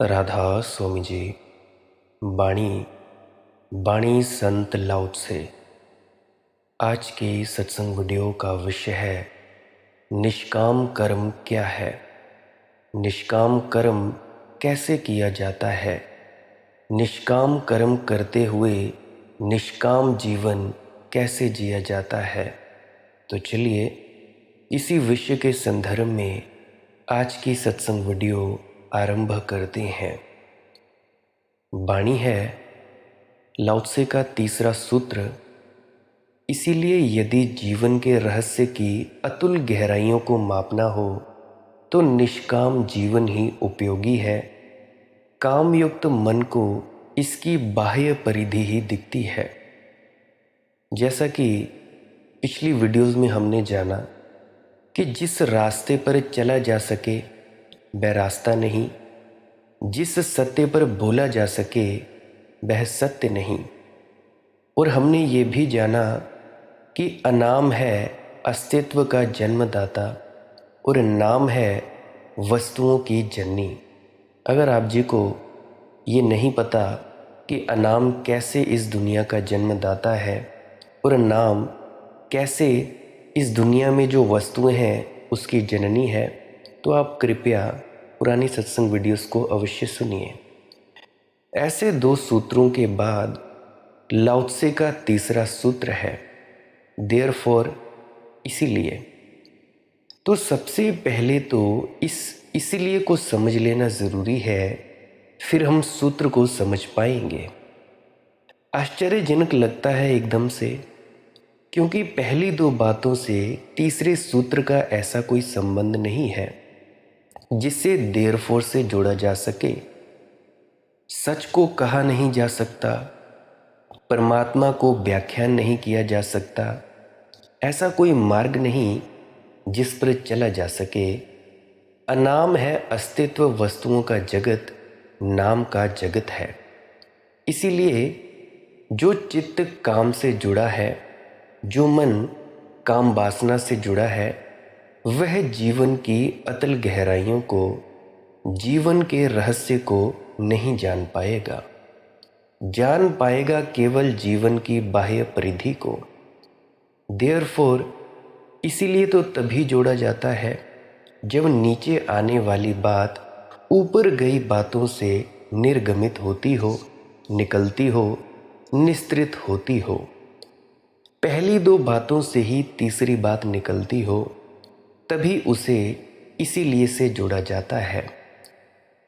राधा स्वामी जी। बाणी बाणी संत लाओ से। आज के सत्संग वीडियो का विषय है निष्काम कर्म क्या है। निष्काम कर्म कैसे किया जाता है। निष्काम कर्म करते हुए निष्काम जीवन कैसे जिया जाता है। तो चलिए इसी विषय के संदर्भ में आज की सत्संग वीडियो आरंभ करते हैं। बाणी है लाओ त्से का तीसरा सूत्र। इसीलिए यदि जीवन के रहस्य की अतुल गहराइयों को मापना हो तो निष्काम जीवन ही उपयोगी है। कामयुक्त मन को इसकी बाह्य परिधि ही दिखती है। जैसा कि पिछली वीडियोस में हमने जाना कि जिस रास्ते पर चला जा सके वह रास्ता नहीं, जिस सत्य पर बोला जा सके वह सत्य नहीं। और हमने ये भी जाना कि अनाम है अस्तित्व का जन्मदाता और नाम है वस्तुओं की जननी। अगर आप जी को ये नहीं पता कि अनाम कैसे इस दुनिया का जन्मदाता है और नाम कैसे इस दुनिया में जो वस्तुएं हैं उसकी जननी है, तो आप कृपया पुरानी सत्संग वीडियोस को अवश्य सुनिए। ऐसे दो सूत्रों के बाद लाओ त्से का तीसरा सूत्र है देयरफॉर, इसीलिए। तो सबसे पहले तो इसीलिए को समझ लेना ज़रूरी है, फिर हम सूत्र को समझ पाएंगे। आश्चर्यजनक लगता है एकदम से, क्योंकि पहली दो बातों से तीसरे सूत्र का ऐसा कोई संबंध नहीं है जिससे देयरफॉर से जोड़ा जा सके। सच को कहा नहीं जा सकता, परमात्मा को व्याख्यान नहीं किया जा सकता, ऐसा कोई मार्ग नहीं जिस पर चला जा सके। अनाम है अस्तित्व वस्तुओं का जगत, नाम का जगत है। इसीलिए जो चित्त काम से जुड़ा है, जो मन काम वासना से जुड़ा है, वह जीवन की अतल गहराइयों को, जीवन के रहस्य को नहीं जान पाएगा। जान पाएगा केवल जीवन की बाह्य परिधि को। देयरफॉर, इसीलिए तो तभी जोड़ा जाता है जब नीचे आने वाली बात ऊपर गई बातों से निर्गमित होती हो, निकलती हो, निस्तृत होती हो। पहली दो बातों से ही तीसरी बात निकलती हो, तभी उसे इसीलिए से जोड़ा जाता है।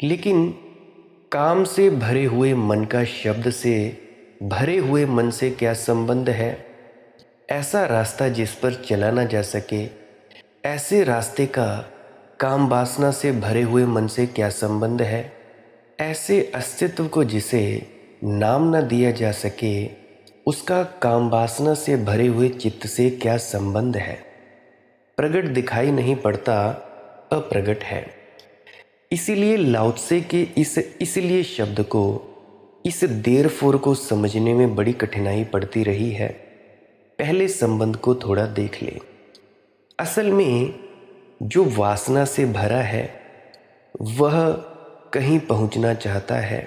लेकिन काम से भरे हुए मन का शब्द से भरे हुए मन से क्या संबंध है। ऐसा रास्ता जिस पर चला ना जा सके, ऐसे रास्ते का काम वासना से भरे हुए मन से क्या संबंध है। ऐसे अस्तित्व को जिसे नाम न दिया जा सके, उसका काम वासना से भरे हुए चित्त से क्या संबंध है। प्रगट दिखाई नहीं पड़ता, अप्रगट है। इसीलिए लाओ त्से के इसलिए शब्द को, इस देयरफॉर को समझने में बड़ी कठिनाई पड़ती रही है। पहले संबंध को थोड़ा देख ले। असल में जो वासना से भरा है वह कहीं पहुंचना चाहता है,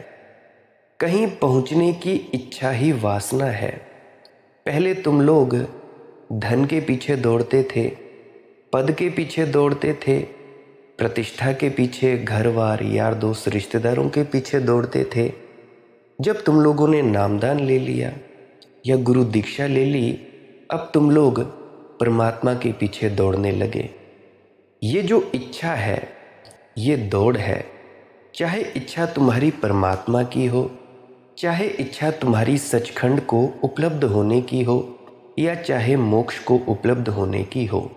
कहीं पहुंचने की इच्छा ही वासना है। पहले तुम लोग धन के पीछे दौड़ते थे, पद के पीछे दौड़ते थे, प्रतिष्ठा के पीछे, घरवार, यार दोस्त, रिश्तेदारों के पीछे दौड़ते थे। जब तुम लोगों ने नामदान ले लिया या गुरु दीक्षा ले ली, अब तुम लोग परमात्मा के पीछे दौड़ने लगे। ये जो इच्छा है, ये दौड़ है। चाहे इच्छा तुम्हारी परमात्मा की हो, चाहे इच्छा तुम्हारी सचखंड को उपलब्ध होने की हो, या चाहे मोक्ष को उपलब्ध होने की हो,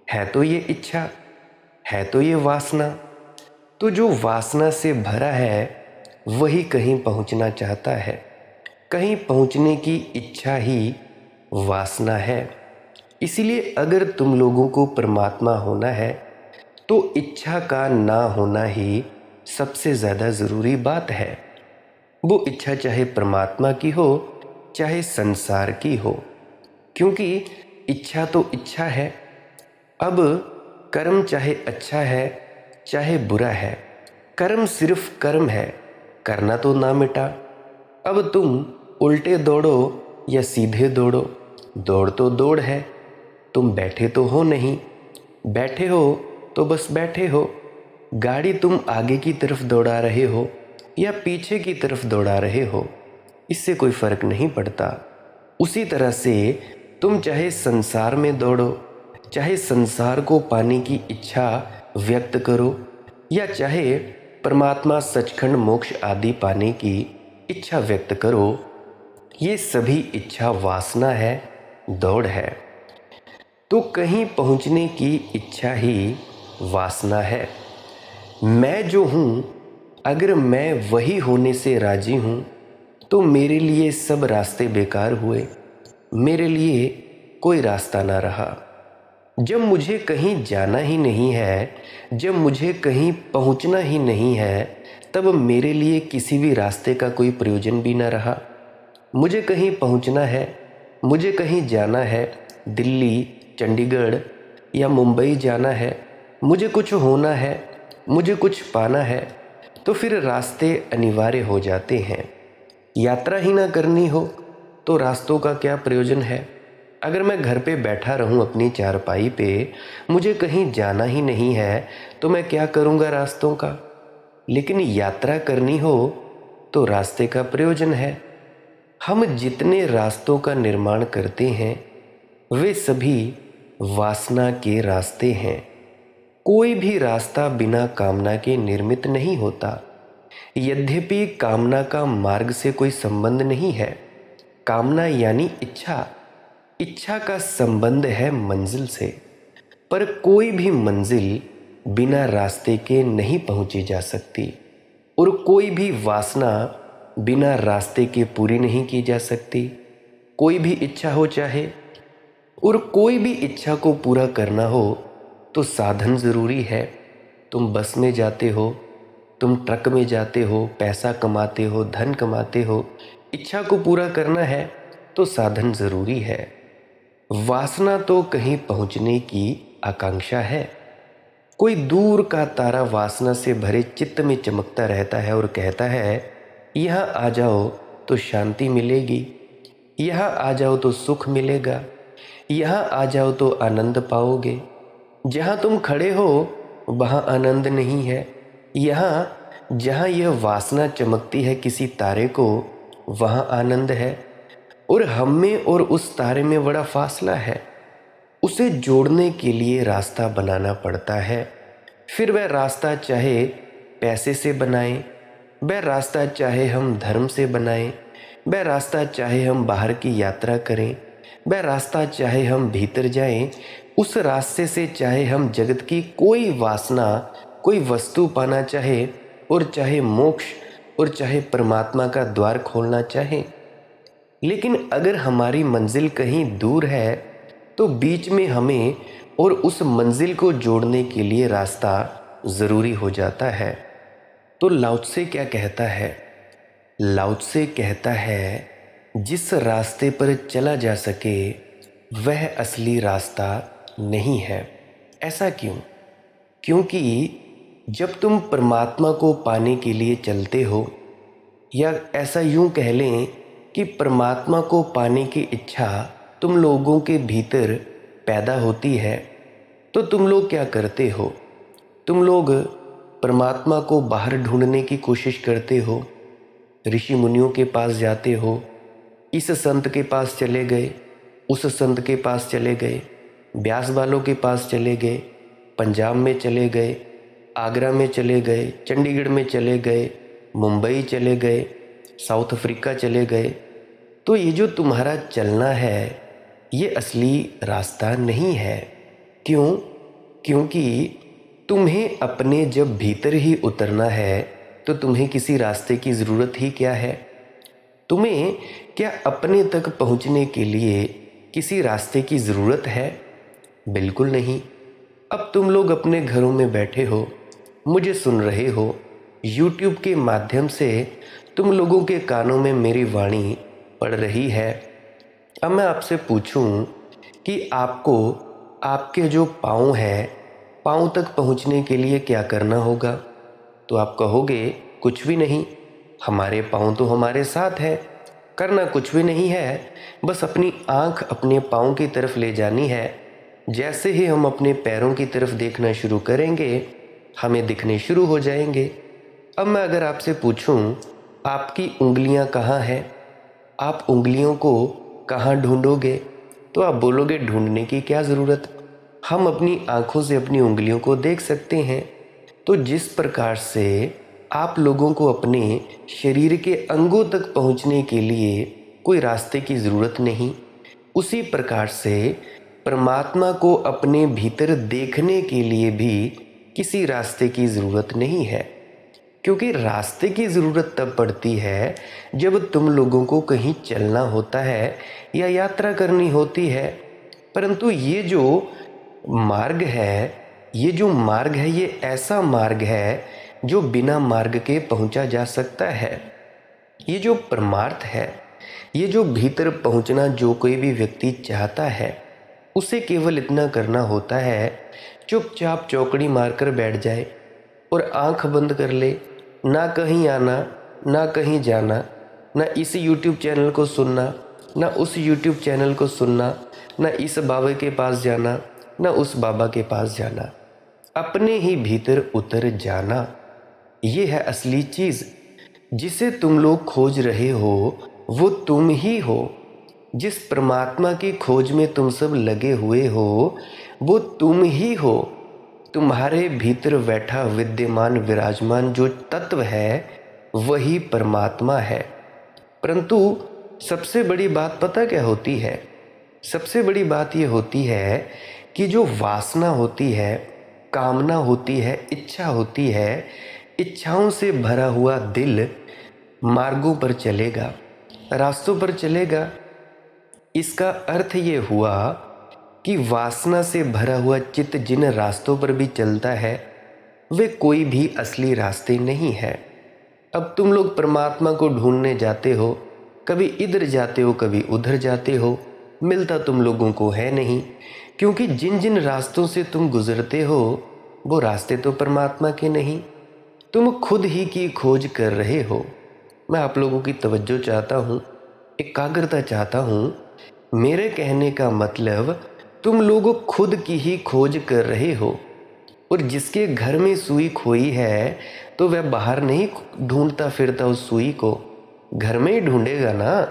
है तो ये इच्छा, है तो ये वासना। तो जो वासना से भरा है वही कहीं पहुंचना चाहता है। कहीं पहुंचने की इच्छा ही वासना है। इसीलिए अगर तुम लोगों को परमात्मा होना है तो इच्छा का ना होना ही सबसे ज़्यादा ज़रूरी बात है। वो इच्छा चाहे परमात्मा की हो, चाहे संसार की हो, क्योंकि इच्छा तो इच्छा है। अब कर्म चाहे अच्छा है चाहे बुरा है, कर्म सिर्फ कर्म है, करना तो ना मिटा। अब तुम उल्टे दौड़ो या सीधे दौड़ो, दौड़ तो दौड़ है। तुम बैठे तो हो नहीं, बैठे हो तो बस बैठे हो। गाड़ी तुम आगे की तरफ दौड़ा रहे हो या पीछे की तरफ दौड़ा रहे हो, इससे कोई फर्क नहीं पड़ता। उसी तरह से तुम चाहे संसार में दौड़ो, चाहे संसार को पाने की इच्छा व्यक्त करो, या चाहे परमात्मा सचखंड मोक्ष आदि पाने की इच्छा व्यक्त करो, ये सभी इच्छा वासना है, दौड़ है। तो कहीं पहुंचने की इच्छा ही वासना है। मैं जो हूँ, अगर मैं वही होने से राजी हूँ तो मेरे लिए सब रास्ते बेकार हुए, मेरे लिए कोई रास्ता ना रहा। जब मुझे कहीं जाना ही नहीं है, जब मुझे कहीं पहुंचना ही नहीं है, तब मेरे लिए किसी भी रास्ते का कोई प्रयोजन भी ना रहा। मुझे कहीं पहुंचना है, मुझे कहीं जाना है, दिल्ली, चंडीगढ़ या मुंबई जाना है, मुझे कुछ होना है, मुझे कुछ पाना है, तो फिर रास्ते अनिवार्य हो जाते हैं। यात्रा ही ना करनी हो तो रास्तों का क्या प्रयोजन है। अगर मैं घर पे बैठा रहूं अपनी चारपाई पे, मुझे कहीं जाना ही नहीं है, तो मैं क्या करूंगा रास्तों का। लेकिन यात्रा करनी हो तो रास्ते का प्रयोजन है। हम जितने रास्तों का निर्माण करते हैं वे सभी वासना के रास्ते हैं। कोई भी रास्ता बिना कामना के निर्मित नहीं होता। यद्यपि कामना का मार्ग से कोई संबंध नहीं है। कामना यानी इच्छा, इच्छा का संबंध है मंजिल से। पर कोई भी मंजिल बिना रास्ते के नहीं पहुंची जा सकती, और कोई भी वासना बिना रास्ते के पूरी नहीं की जा सकती। कोई भी इच्छा हो चाहे, और कोई भी इच्छा को पूरा करना हो तो साधन ज़रूरी है। तुम बस में जाते हो, तुम ट्रक में जाते हो, पैसा कमाते हो, धन कमाते हो, इच्छा को पूरा करना है तो साधन ज़रूरी है। वासना तो कहीं पहुंचने की आकांक्षा है। कोई दूर का तारा वासना से भरे चित्त में चमकता रहता है और कहता है, यहाँ आ जाओ तो शांति मिलेगी, यहाँ आ जाओ तो सुख मिलेगा, यहाँ आ जाओ तो आनंद पाओगे। जहाँ तुम खड़े हो वहाँ आनंद नहीं है। यहाँ जहाँ यह वासना चमकती है किसी तारे को, वहाँ आनंद है। और हम में और उस तारे में बड़ा फासला है। उसे जोड़ने के लिए रास्ता बनाना पड़ता है। फिर वह रास्ता चाहे पैसे से बनाएं, वह रास्ता चाहे हम धर्म से बनाएं, वह रास्ता चाहे हम बाहर की यात्रा करें, वह रास्ता चाहे हम भीतर जाएं, उस रास्ते से चाहे हम जगत की कोई वासना, कोई वस्तु पाना चाहे, और चाहे मोक्ष और चाहे परमात्मा का द्वार खोलना चाहे। लेकिन अगर हमारी मंजिल कहीं दूर है तो बीच में हमें और उस मंजिल को जोड़ने के लिए रास्ता ज़रूरी हो जाता है। तो लाओ त्से क्या कहता है? लाओ त्से कहता है, जिस रास्ते पर चला जा सके वह असली रास्ता नहीं है। ऐसा क्यों? क्योंकि जब तुम परमात्मा को पाने के लिए चलते हो, या ऐसा यूं कह लें कि परमात्मा को पाने की इच्छा तुम लोगों के भीतर पैदा होती है, तो तुम लोग क्या करते हो? तुम लोग परमात्मा को बाहर ढूंढने की कोशिश करते हो। ऋषि मुनियों के पास जाते हो, इस संत के पास चले गए, उस संत के पास चले गए, ब्यास वालों के पास चले गए, पंजाब में चले गए, आगरा में चले गए, चंडीगढ़ में चले गए, मुंबई चले गए, साउथ अफ्रीका चले गए। तो ये जो तुम्हारा चलना है ये असली रास्ता नहीं है। क्यों? क्योंकि तुम्हें अपने जब भीतर ही उतरना है तो तुम्हें किसी रास्ते की ज़रूरत ही क्या है? तुम्हें क्या अपने तक पहुंचने के लिए किसी रास्ते की ज़रूरत है? बिल्कुल नहीं। अब तुम लोग अपने घरों में बैठे हो, मुझे सुन रहे हो, YouTube के माध्यम से तुम लोगों के कानों में मेरी वाणी पड़ रही है। अब मैं आपसे पूछूं कि आपको आपके जो पाँव हैं, पाँव तक पहुंचने के लिए क्या करना होगा? तो आप कहोगे कुछ भी नहीं, हमारे पाँव तो हमारे साथ है, करना कुछ भी नहीं है, बस अपनी आँख अपने पाँव की तरफ ले जानी है। जैसे ही हम अपने पैरों की तरफ देखना शुरू करेंगे, हमें दिखने शुरू हो जाएंगे। अब मैं अगर आपसे पूछूं, आपकी उंगलियां कहाँ हैं, आप उंगलियों को कहाँ ढूंढोगे, तो आप बोलोगे ढूंढने की क्या ज़रूरत, हम अपनी आँखों से अपनी उंगलियों को देख सकते हैं। तो जिस प्रकार से आप लोगों को अपने शरीर के अंगों तक पहुंचने के लिए कोई रास्ते की ज़रूरत नहीं, उसी प्रकार से परमात्मा को अपने भीतर देखने के लिए भी किसी रास्ते की ज़रूरत नहीं है। क्योंकि रास्ते की ज़रूरत तब पड़ती है जब तुम लोगों को कहीं चलना होता है या यात्रा करनी होती है। परंतु ये जो मार्ग है ये ऐसा मार्ग है जो बिना मार्ग के पहुंचा जा सकता है। ये जो परमार्थ है, ये जो भीतर पहुंचना जो कोई भी व्यक्ति चाहता है, उसे केवल इतना करना होता है, चुपचाप चौकड़ी मारकर बैठ जाए और आंख बंद कर ले, ना कहीं आना ना कहीं जाना, ना इस YouTube चैनल को सुनना ना उस YouTube चैनल को सुनना, ना इस बाबा के पास जाना ना उस बाबा के पास जाना, अपने ही भीतर उतर जाना। ये है असली चीज़। जिसे तुम लोग खोज रहे हो वो तुम ही हो। जिस परमात्मा की खोज में तुम सब लगे हुए हो वो तुम ही हो। तुम्हारे भीतर बैठा विद्यमान विराजमान जो तत्व है वही परमात्मा है। परंतु सबसे बड़ी बात पता क्या होती है? सबसे बड़ी बात ये होती है कि जो वासना होती है, कामना होती है, इच्छा होती है, इच्छाओं से भरा हुआ दिल मार्गों पर चलेगा, रास्तों पर चलेगा। इसका अर्थ ये हुआ कि वासना से भरा हुआ चित्त जिन रास्तों पर भी चलता है वे कोई भी असली रास्ते नहीं है। अब तुम लोग परमात्मा को ढूंढने जाते हो, कभी इधर जाते हो कभी उधर जाते हो, मिलता तुम लोगों को है नहीं, क्योंकि जिन जिन रास्तों से तुम गुजरते हो वो रास्ते तो परमात्मा के नहीं, तुम खुद ही की खोज कर रहे हो। मैं आप लोगों की तवज्जो चाहता हूँ, एकाग्रता चाहता हूँ। मेरे कहने का मतलब तुम लोग खुद की ही खोज कर रहे हो। और जिसके घर में सुई खोई है तो वह बाहर नहीं ढूंढता फिरता उस सुई को, घर में ही ढूंढेगा ना।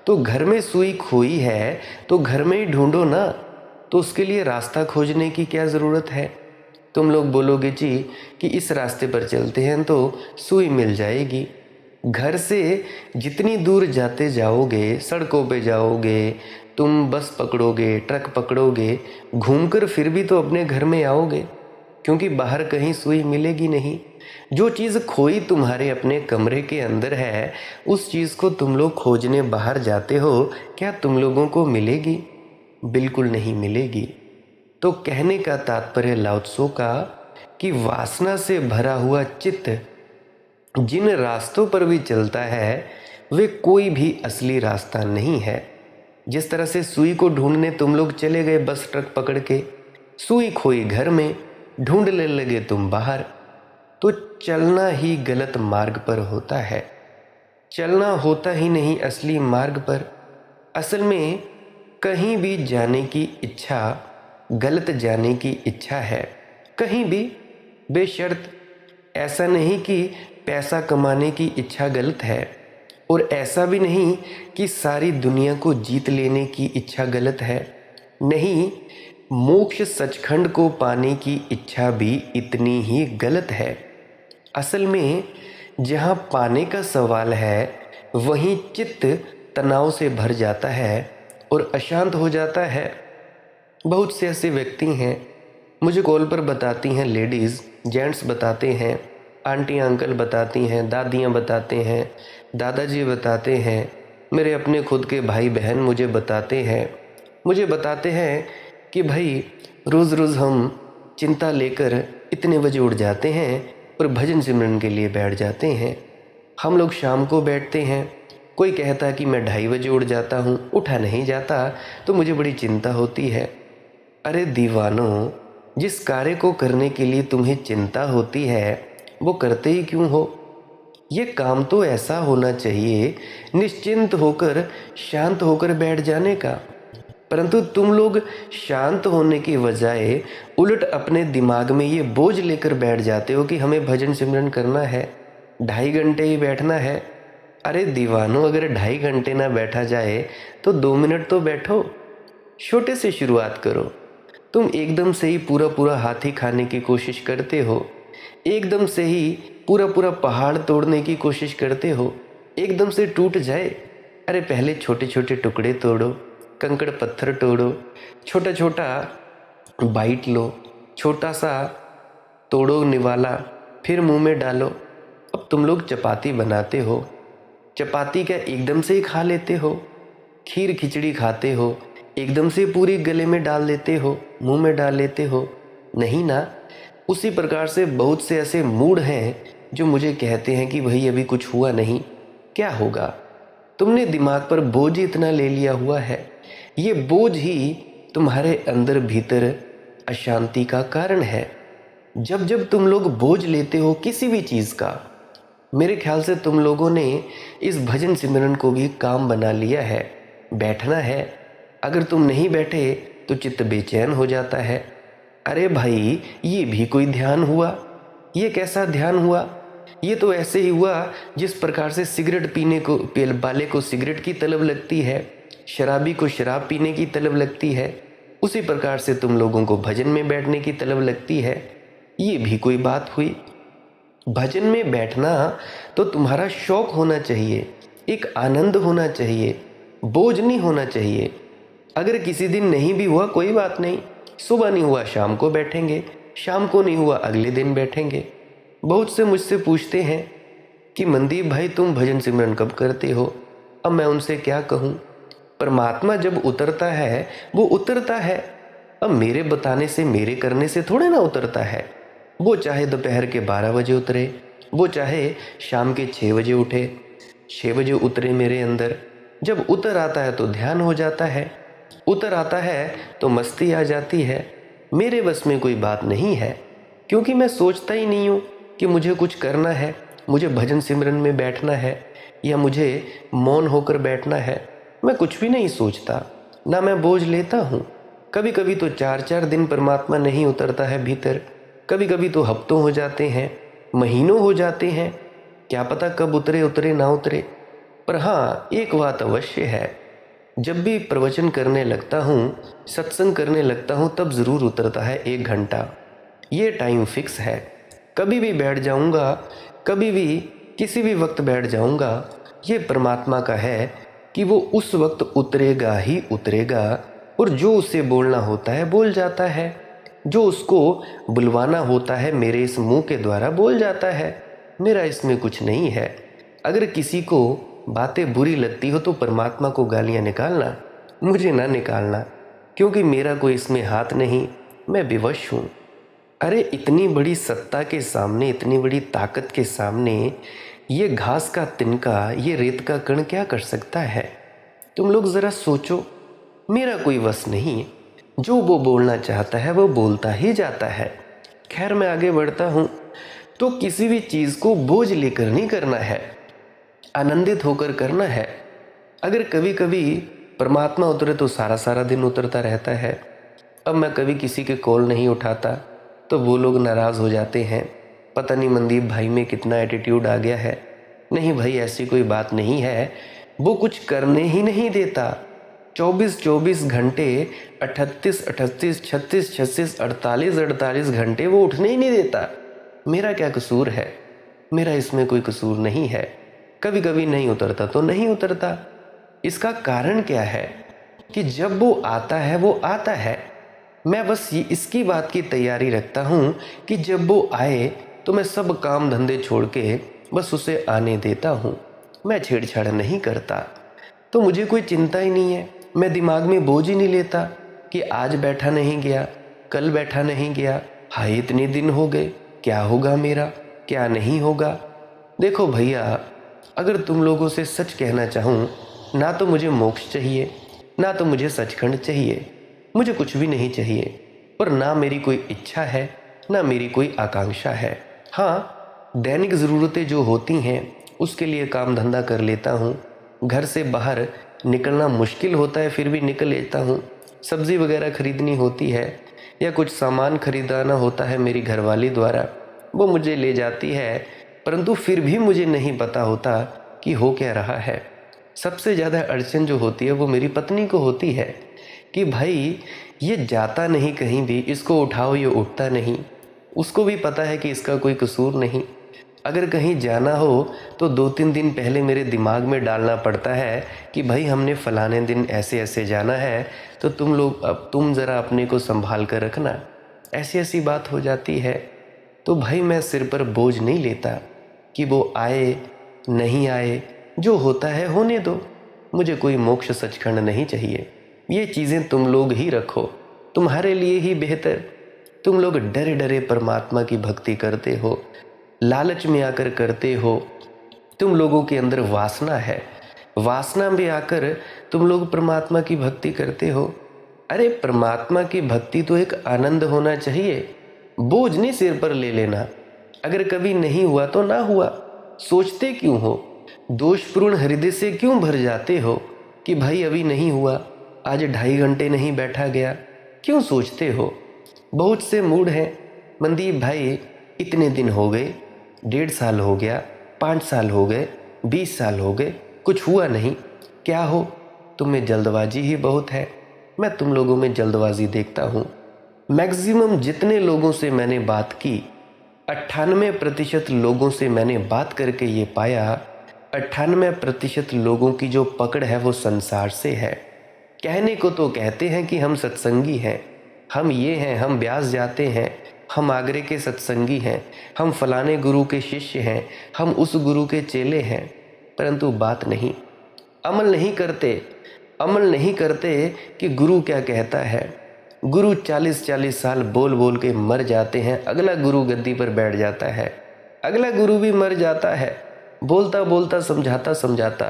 तो घर में सुई खोई है तो घर में ही ढूंढो ना। तो उसके लिए रास्ता खोजने की क्या ज़रूरत है? तुम लोग बोलोगे जी कि इस रास्ते पर चलते हैं तो सुई मिल जाएगी। घर से जितनी दूर जाते जाओगे, सड़कों पे जाओगे, तुम बस पकड़ोगे, ट्रक पकड़ोगे, घूमकर फिर भी तो अपने घर में आओगे, क्योंकि बाहर कहीं सुई मिलेगी नहीं। जो चीज़ खोई तुम्हारे अपने कमरे के अंदर है उस चीज़ को तुम लोग खोजने बाहर जाते हो, क्या तुम लोगों को मिलेगी? बिल्कुल नहीं मिलेगी। तो कहने का तात्पर्य लाओ त्सो का कि वासना से भरा हुआ चित्त जिन रास्तों पर भी चलता है वे कोई भी असली रास्ता नहीं है। जिस तरह से सुई को ढूंढने तुम लोग चले गए बस ट्रक पकड़ के, सुई खोई घर में, ढूंढने लगे तुम बाहर, तो चलना ही गलत मार्ग पर होता है। चलना होता ही नहीं असली मार्ग पर। असल में कहीं भी जाने की इच्छा गलत जाने की इच्छा है, कहीं भी बेशर्त। ऐसा नहीं कि पैसा कमाने की इच्छा गलत है, और ऐसा भी नहीं कि सारी दुनिया को जीत लेने की इच्छा गलत है। नहीं, मोक्ष सचखंड को पाने की इच्छा भी इतनी ही गलत है। असल में जहाँ पाने का सवाल है वहीं चित्त तनाव से भर जाता है और अशांत हो जाता है। बहुत से ऐसे व्यक्ति हैं, मुझे कॉल पर बताती हैं, लेडीज़ जेंट्स बताते हैं, आंटी अंकल बताती हैं, दादियाँ बताते हैं, दादाजी बताते हैं, मेरे अपने खुद के भाई बहन मुझे बताते हैं कि भाई रोज़ रोज़ हम चिंता लेकर इतने बजे उठ जाते हैं और भजन सिमरन के लिए बैठ जाते हैं। हम लोग शाम को बैठते हैं, कोई कहता कि मैं 2:30 बजे उठ जाता हूँ, उठा नहीं जाता तो मुझे बड़ी चिंता होती है। अरे दीवानों, जिस कार्य को करने के लिए तुम्हें चिंता होती है वो करते ही क्यों हो? ये काम तो ऐसा होना चाहिए निश्चिंत होकर, शांत होकर बैठ जाने का। परंतु तुम लोग शांत होने की बजाय उलट अपने दिमाग में ये बोझ लेकर बैठ जाते हो कि हमें भजन सिमरन करना है, 2.5 घंटे ही बैठना है। अरे दीवानों, अगर 2.5 घंटे ना बैठा जाए तो 2 मिनट तो बैठो। छोटे से शुरुआत करो। तुम एकदम से ही पूरा पूरा हाथी खाने की कोशिश करते हो, एकदम से ही पूरा पूरा पहाड़ तोड़ने की कोशिश करते हो, एकदम से टूट जाए। अरे पहले छोटे छोटे टुकड़े तोड़ो, कंकड़ पत्थर तोड़ो, छोटा छोटा बाइट लो, छोटा सा तोड़ो निवाला, फिर मुंह में डालो। अब तुम लोग चपाती बनाते हो, चपाती क्या एकदम से ही खा लेते हो? खीर खिचड़ी खाते हो, एकदम से पूरी गले में डाल लेते हो, मुंह में डाल लेते हो? नहीं ना। उसी प्रकार से बहुत से ऐसे मूड हैं जो मुझे कहते हैं कि भाई अभी कुछ हुआ नहीं। क्या होगा? तुमने दिमाग पर बोझ ही इतना ले लिया हुआ है। ये बोझ ही तुम्हारे अंदर भीतर अशांति का कारण है। जब जब तुम लोग बोझ लेते हो किसी भी चीज़ का, मेरे ख्याल से तुम लोगों ने इस भजन सिमरन को भी काम बना लिया है। बैठना है, अगर तुम नहीं बैठे तो चित्त बेचैन हो जाता है। अरे भाई, ये भी कोई ध्यान हुआ? ये कैसा ध्यान हुआ? ये तो ऐसे ही हुआ जिस प्रकार से सिगरेट पीने को वाले को सिगरेट की तलब लगती है, शराबी को शराब पीने की तलब लगती है, उसी प्रकार से तुम लोगों को भजन में बैठने की तलब लगती है। ये भी कोई बात हुई? भजन में बैठना तो तुम्हारा शौक होना चाहिए, एक आनंद होना चाहिए, बोझ नहीं होना चाहिए। अगर किसी दिन नहीं भी हुआ कोई बात नहीं, सुबह नहीं हुआ शाम को बैठेंगे, शाम को नहीं हुआ अगले दिन बैठेंगे। बहुत से मुझसे पूछते हैं कि मनदीप भाई तुम भजन सिमरन कब करते हो? अब मैं उनसे क्या कहूँ? परमात्मा जब उतरता है वो उतरता है। अब मेरे बताने से, मेरे करने से थोड़े ना उतरता है। वो चाहे दोपहर के 12 बजे उतरे, वो चाहे शाम के 6 बजे उठे, 6 बजे उतरे मेरे अंदर। जब उतर आता है तो ध्यान हो जाता है, उतर आता है तो मस्ती आ जाती है। मेरे बस में कोई बात नहीं है, क्योंकि मैं सोचता ही नहीं हूँ कि मुझे कुछ करना है, मुझे भजन सिमरन में बैठना है या मुझे मौन होकर बैठना है। मैं कुछ भी नहीं सोचता, ना मैं बोझ लेता हूँ। कभी कभी तो 4-4 दिन परमात्मा नहीं उतरता है भीतर, कभी कभी तो हफ्तों हो जाते हैं, महीनों हो जाते हैं। क्या पता कब उतरे उतरे ना उतरे। पर हाँ, एक बात अवश्य है, जब भी प्रवचन करने लगता हूँ, सत्संग करने लगता हूँ, तब ज़रूर उतरता है 1 घंटा। ये टाइम फिक्स है। कभी भी बैठ जाऊँगा, कभी भी किसी भी वक्त बैठ जाऊँगा, ये परमात्मा का है कि वो उस वक्त उतरेगा ही उतरेगा, और जो उसे बोलना होता है बोल जाता है, जो उसको बुलवाना होता है मेरे इस मुंह के द्वारा बोल जाता है। मेरा इसमें कुछ नहीं है। अगर किसी को बातें बुरी लगती हो तो परमात्मा को गालियाँ निकालना, मुझे ना निकालना, क्योंकि मेरा कोई इसमें हाथ नहीं, मैं विवश हूँ। अरे इतनी बड़ी सत्ता के सामने, इतनी बड़ी ताकत के सामने ये घास का तिनका, ये रेत का कण क्या कर सकता है? तुम लोग ज़रा सोचो। मेरा कोई वश नहीं, जो वो बोलना चाहता है वो बोलता ही जाता है। खैर, मैं आगे बढ़ता हूँ। तो किसी भी चीज़ को बोझ लेकर नहीं करना है, आनंदित होकर करना है। अगर कभी कभी परमात्मा उतरे तो सारा सारा दिन उतरता रहता है। अब मैं कभी किसी के कॉल नहीं उठाता तो वो लोग नाराज़ हो जाते हैं, पता नहीं मनदीप भाई में कितना एटीट्यूड आ गया है। नहीं भाई, ऐसी कोई बात नहीं है। वो कुछ करने ही नहीं देता। 24-24 घंटे, 38-38, 36-36, 48-48 घंटे वो उठने ही नहीं देता। मेरा क्या कसूर है? मेरा इसमें कोई कसूर नहीं है। कभी कभी नहीं उतरता तो नहीं उतरता। इसका कारण क्या है कि जब वो आता है वो आता है। मैं बस ये इसकी बात की तैयारी रखता हूँ कि जब वो आए तो मैं सब काम धंधे छोड़ के बस उसे आने देता हूँ। मैं छेड़छाड़ नहीं करता, तो मुझे कोई चिंता ही नहीं है। मैं दिमाग में बोझ ही नहीं लेता कि आज बैठा नहीं गया, कल बैठा नहीं गया, हाय इतने दिन हो गए, क्या होगा मेरा, क्या नहीं होगा। देखो भैया, अगर तुम लोगों से सच कहना चाहूँ, ना तो मुझे मोक्ष चाहिए, ना तो मुझे सचखंड चाहिए, मुझे कुछ भी नहीं चाहिए। और ना मेरी कोई इच्छा है, ना मेरी कोई आकांक्षा है। हाँ, दैनिक ज़रूरतें जो होती हैं उसके लिए काम धंधा कर लेता हूँ। घर से बाहर निकलना मुश्किल होता है फिर भी निकल लेता हूँ। सब्ज़ी वगैरह खरीदनी होती है या कुछ सामान खरीदाना होता है मेरी घरवाली द्वारा, वो मुझे ले जाती है, परंतु फिर भी मुझे नहीं पता होता कि हो क्या रहा है। सबसे ज़्यादा अड़चन जो होती है वो मेरी पत्नी को होती है कि भाई ये जाता नहीं कहीं भी, इसको उठाओ ये उठता नहीं। उसको भी पता है कि इसका कोई कसूर नहीं। अगर कहीं जाना हो तो 2-3 दिन पहले मेरे दिमाग में डालना पड़ता है कि भाई हमने फ़लाने दिन ऐसे ऐसे जाना है, तो तुम ज़रा अपने को संभाल कर रखना। ऐसी ऐसी बात हो जाती है। तो भाई मैं सिर पर बोझ नहीं लेता कि वो आए नहीं आए, जो होता है होने दो। मुझे कोई मोक्ष सचखंड नहीं चाहिए। ये चीज़ें तुम लोग ही रखो, तुम्हारे लिए ही बेहतर। तुम लोग डरे डरे परमात्मा की भक्ति करते हो, लालच में आकर करते हो। तुम लोगों के अंदर वासना है, वासना में आकर तुम लोग परमात्मा की भक्ति करते हो। अरे परमात्मा की भक्ति तो एक आनंद होना चाहिए, बोझ नहीं सिर पर ले लेना। अगर कभी नहीं हुआ तो ना हुआ, सोचते क्यों हो? दोषपूर्ण हृदय से क्यों भर जाते हो कि भाई अभी नहीं हुआ, आज 2.5 घंटे नहीं बैठा गया, क्यों सोचते हो? बहुत से मूड हैं, मनदीप भाई इतने दिन हो गए, 1.5 साल हो गया, 5 साल हो गए, 20 साल हो गए, कुछ हुआ नहीं। क्या हो? तुम में जल्दबाजी ही बहुत है। मैं तुम लोगों में जल्दबाजी देखता हूँ। मैक्सिमम जितने लोगों से मैंने बात की, 98% लोगों से मैंने बात करके ये पाया, 98% लोगों की जो पकड़ है वो संसार से है। कहने को तो कहते हैं कि हम सत्संगी हैं, हम ये हैं, हम ब्यास जाते हैं, हम आगरे के सत्संगी हैं, हम फलाने गुरु के शिष्य हैं, हम उस गुरु के चेले हैं, परंतु बात नहीं, अमल नहीं करते। अमल नहीं करते कि गुरु क्या कहता है। गुरु 40-40 साल बोल बोल के मर जाते हैं, अगला गुरु गद्दी पर बैठ जाता है, अगला गुरु भी मर जाता है, बोलता बोलता समझाता समझाता,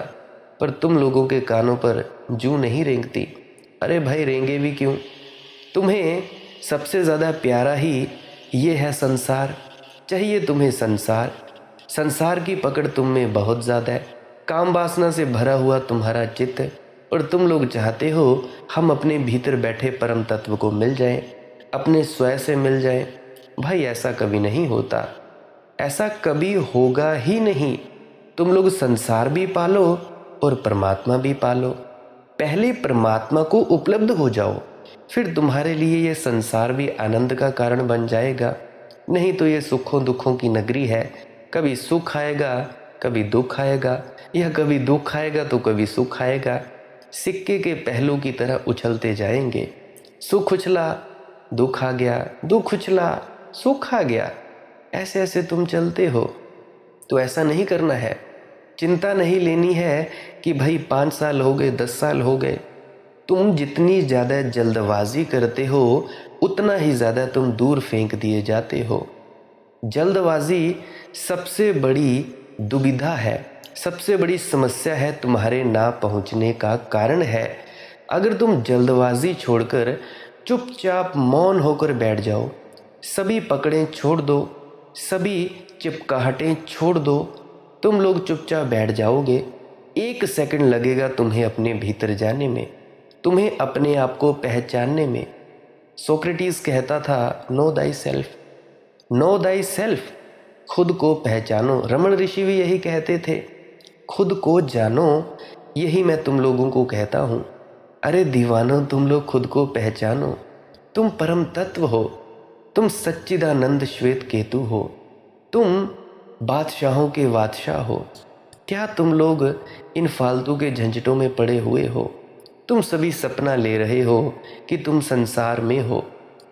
पर तुम लोगों के कानों पर जूं नहीं रेंगती। अरे भाई रेंगे भी क्यों? तुम्हें सबसे ज़्यादा प्यारा ही ये है संसार, चाहिए तुम्हें संसार। संसार की पकड़ तुम में बहुत ज़्यादा है, काम वासना से भरा हुआ तुम्हारा चित्त, और तुम लोग चाहते हो हम अपने भीतर बैठे परम तत्व को मिल जाएं, अपने स्वयं से मिल जाएं। भाई ऐसा कभी नहीं होता, ऐसा कभी होगा ही नहीं। तुम लोग संसार भी पालो और परमात्मा भी पालो। पहले परमात्मा को उपलब्ध हो जाओ, फिर तुम्हारे लिए ये संसार भी आनंद का कारण बन जाएगा। नहीं तो ये सुखों दुखों की नगरी है, कभी सुख आएगा कभी दुख आएगा, या कभी दुख आएगा तो कभी सुख आएगा। सिक्के के पहलू की तरह उछलते जाएंगे। सुख उछला दुख आ गया, दुख उछला सुख आ गया, ऐसे ऐसे तुम चलते हो। तो ऐसा नहीं करना है। चिंता नहीं लेनी है कि भाई 5 साल हो गए, 10 साल हो गए। तुम जितनी ज़्यादा जल्दबाजी करते हो उतना ही ज़्यादा तुम दूर फेंक दिए जाते हो। जल्दबाजी सबसे बड़ी दुविधा है, सबसे बड़ी समस्या है, तुम्हारे ना पहुंचने का कारण है। अगर तुम जल्दबाजी छोड़कर चुपचाप मौन होकर बैठ जाओ, सभी पकड़ें छोड़ दो, सभी चिपकाहटें छोड़ दो, तुम लोग चुपचाप बैठ जाओगे, 1 सेकंड लगेगा तुम्हें अपने भीतर जाने में, तुम्हें अपने आप को पहचानने में। सोक्रेटिस कहता था no thy self, no thy self, खुद को पहचानो। रमन ऋषि भी यही कहते थे, खुद को जानो। यही मैं तुम लोगों को कहता हूँ। अरे दीवानो तुम लोग खुद को पहचानो, तुम परम तत्व हो, तुम सच्चिदानंद श्वेत केतु हो, तुम बादशाहों के बादशाह हो। क्या तुम लोग इन फालतू के झंझटों में पड़े हुए हो? तुम सभी सपना ले रहे हो कि तुम संसार में हो।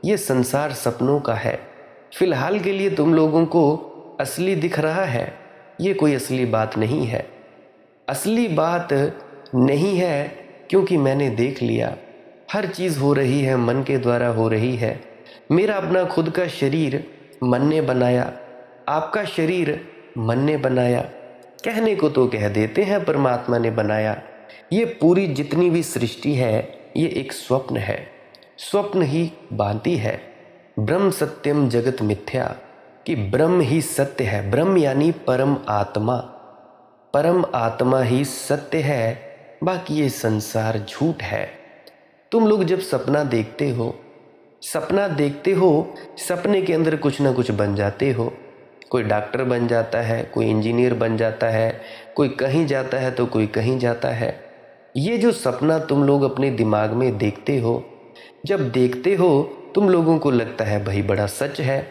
ये संसार सपनों का है। फिलहाल के लिए तुम लोगों को असली दिख रहा है, ये कोई असली बात नहीं है। असली बात नहीं है, क्योंकि मैंने देख लिया हर चीज़ हो रही है मन के द्वारा हो रही है। मेरा अपना खुद का शरीर मन ने बनाया, आपका शरीर मन ने बनाया। कहने को तो कह देते हैं परमात्मा ने बनाया। ये पूरी जितनी भी सृष्टि है ये एक स्वप्न है, स्वप्न ही भांति है। ब्रह्म सत्यम जगत मिथ्या, कि ब्रह्म ही सत्य है। ब्रह्म यानी परम आत्मा, परम आत्मा ही सत्य है, बाकी ये संसार झूठ है। तुम लोग जब सपना देखते हो, सपना देखते हो, सपने के अंदर कुछ ना कुछ बन जाते हो। कोई डॉक्टर बन जाता है, कोई इंजीनियर बन जाता है, कोई कहीं जाता है तो कोई कहीं जाता है। ये जो सपना तुम लोग अपने दिमाग में देखते हो, जब देखते हो तुम लोगों को लगता है भाई बड़ा सच है।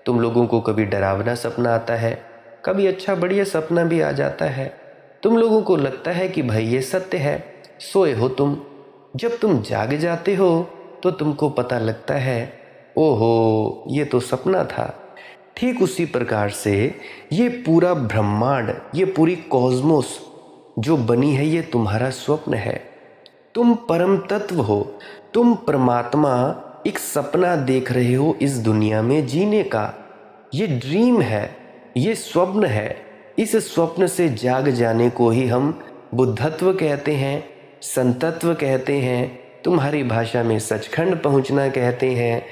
तुम लोगों को कभी डरावना सपना आता है, कभी अच्छा बढ़िया सपना भी आ जाता है। तुम लोगों को लगता है कि भाई ये सत्य है। सोए हो तुम, जब तुम जाग जाते हो तो तुमको पता लगता है ओहो ये तो सपना था। ठीक उसी प्रकार से ये पूरा ब्रह्मांड, ये पूरी कॉस्मोस जो बनी है, ये तुम्हारा स्वप्न है। तुम परम तत्व हो, तुम परमात्मा एक सपना देख रहे हो इस दुनिया में जीने का। ये ड्रीम है, ये स्वप्न है। इस स्वप्न से जाग जाने को ही हम बुद्धत्व कहते हैं, संतत्व कहते हैं, तुम्हारी भाषा में सचखंड पहुंचना कहते हैं,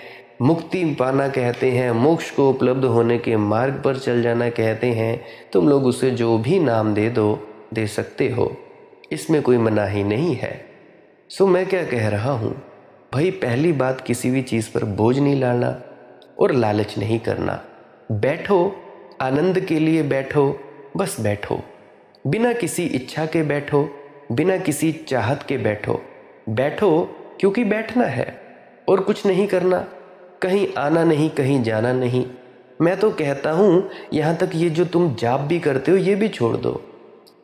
मुक्ति पाना कहते हैं, मोक्ष को उपलब्ध होने के मार्ग पर चल जाना कहते हैं। तुम लोग उसे जो भी नाम दे सकते हो, इसमें कोई मनाही नहीं है। सो मैं क्या कह रहा हूँ भाई, पहली बात किसी भी चीज़ पर बोझ नहीं लाना और लालच नहीं करना। बैठो, आनंद के लिए बैठो, बस बैठो, बिना किसी इच्छा के बैठो, बिना किसी चाहत के बैठो। बैठो क्योंकि बैठना है और कुछ नहीं करना, कहीं आना नहीं, कहीं जाना नहीं। मैं तो कहता हूँ यहाँ तक ये जो तुम जाप भी करते हो ये भी छोड़ दो।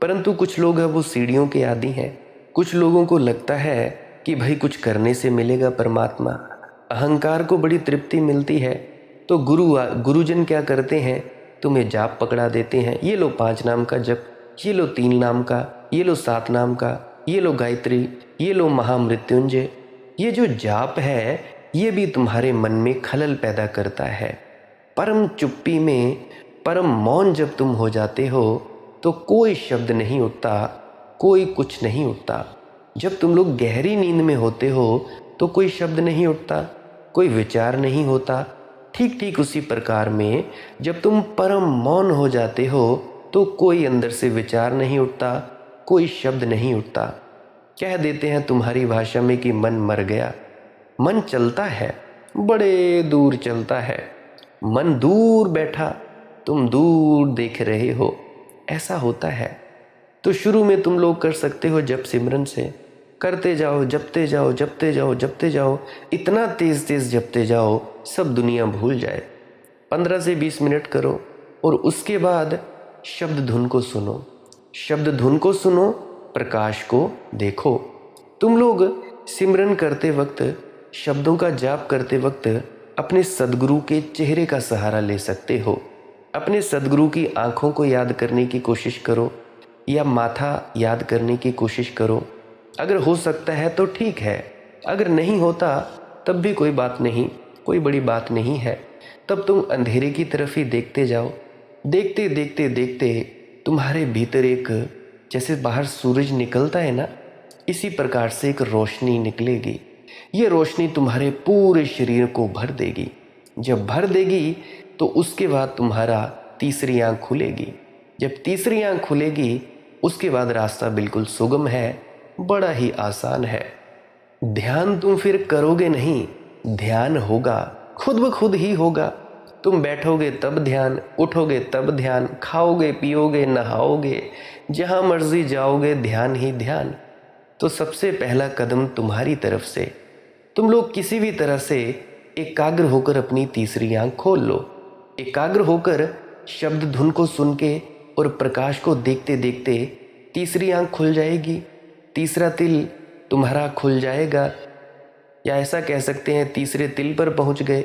परंतु कुछ लोग हैं वो सीढ़ियों के आदी हैं। कुछ लोगों को लगता है कि भाई कुछ करने से मिलेगा परमात्मा, अहंकार को बड़ी तृप्ति मिलती है। तो गुरुजन क्या करते हैं, तुम्हें जाप पकड़ा देते हैं, ये लो 5 नाम का जप, ये लो 3 नाम का, ये लो 7 नाम का, ये लो गायत्री, ये लो महामृत्युंजय। ये जो जाप है ये भी तुम्हारे मन में खलल पैदा करता है। परम चुप्पी में, परम मौन जब तुम हो जाते हो तो कोई शब्द नहीं उठता, कोई कुछ नहीं उठता। जब तुम लोग गहरी नींद में होते हो तो कोई शब्द नहीं उठता, कोई विचार नहीं होता। ठीक ठीक उसी प्रकार में जब तुम परम मौन हो जाते हो तो कोई अंदर से विचार नहीं उठता, कोई शब्द नहीं उठता। कह देते हैं तुम्हारी भाषा में कि मन मर गया। मन चलता है, बड़े दूर चलता है। मन दूर बैठा, तुम दूर देख रहे हो, ऐसा होता है। तो शुरू में तुम लोग कर सकते हो जप सिमरन से, करते जाओ, जपते जाओ, जपते जाओ, जपते जाओ, इतना तेज तेज जपते जाओ सब दुनिया भूल जाए। 15 से 20 मिनट करो और उसके बाद शब्द धुन को सुनो, शब्द धुन को सुनो, प्रकाश को देखो। तुम लोग सिमरन करते वक्त, शब्दों का जाप करते वक्त अपने सद्गुरु के चेहरे का सहारा ले सकते हो। अपने सद्गुरु की आंखों को याद करने की कोशिश करो या माथा याद करने की कोशिश करो। अगर हो सकता है तो ठीक है, अगर नहीं होता तब भी कोई बात नहीं, कोई बड़ी बात नहीं है। तब तुम अंधेरे की तरफ ही देखते जाओ। देखते देखते देखते तुम्हारे भीतर एक, जैसे बाहर सूरज निकलता है ना, इसी प्रकार से एक रोशनी निकलेगी। ये रोशनी तुम्हारे पूरे शरीर को भर देगी। जब भर देगी तो उसके बाद तुम्हारा तीसरी आंख खुलेगी। जब तीसरी आंख खुलेगी उसके बाद रास्ता बिल्कुल सुगम है, बड़ा ही आसान है। ध्यान तुम फिर करोगे नहीं, ध्यान होगा, खुद ब खुद ही होगा। तुम बैठोगे तब ध्यान, उठोगे तब ध्यान, खाओगे पियोगे नहाओगे, जहाँ मर्जी जाओगे ध्यान ही ध्यान। तो सबसे पहला कदम तुम्हारी तरफ से, तुम लोग किसी भी तरह से एकाग्र होकर अपनी तीसरी आंख खोल लो। एकाग्र होकर शब्द धुन को सुन के और प्रकाश को देखते देखते तीसरी आंख खुल जाएगी, तीसरा तिल तुम्हारा खुल जाएगा, या ऐसा कह सकते हैं तीसरे तिल पर पहुंच गए।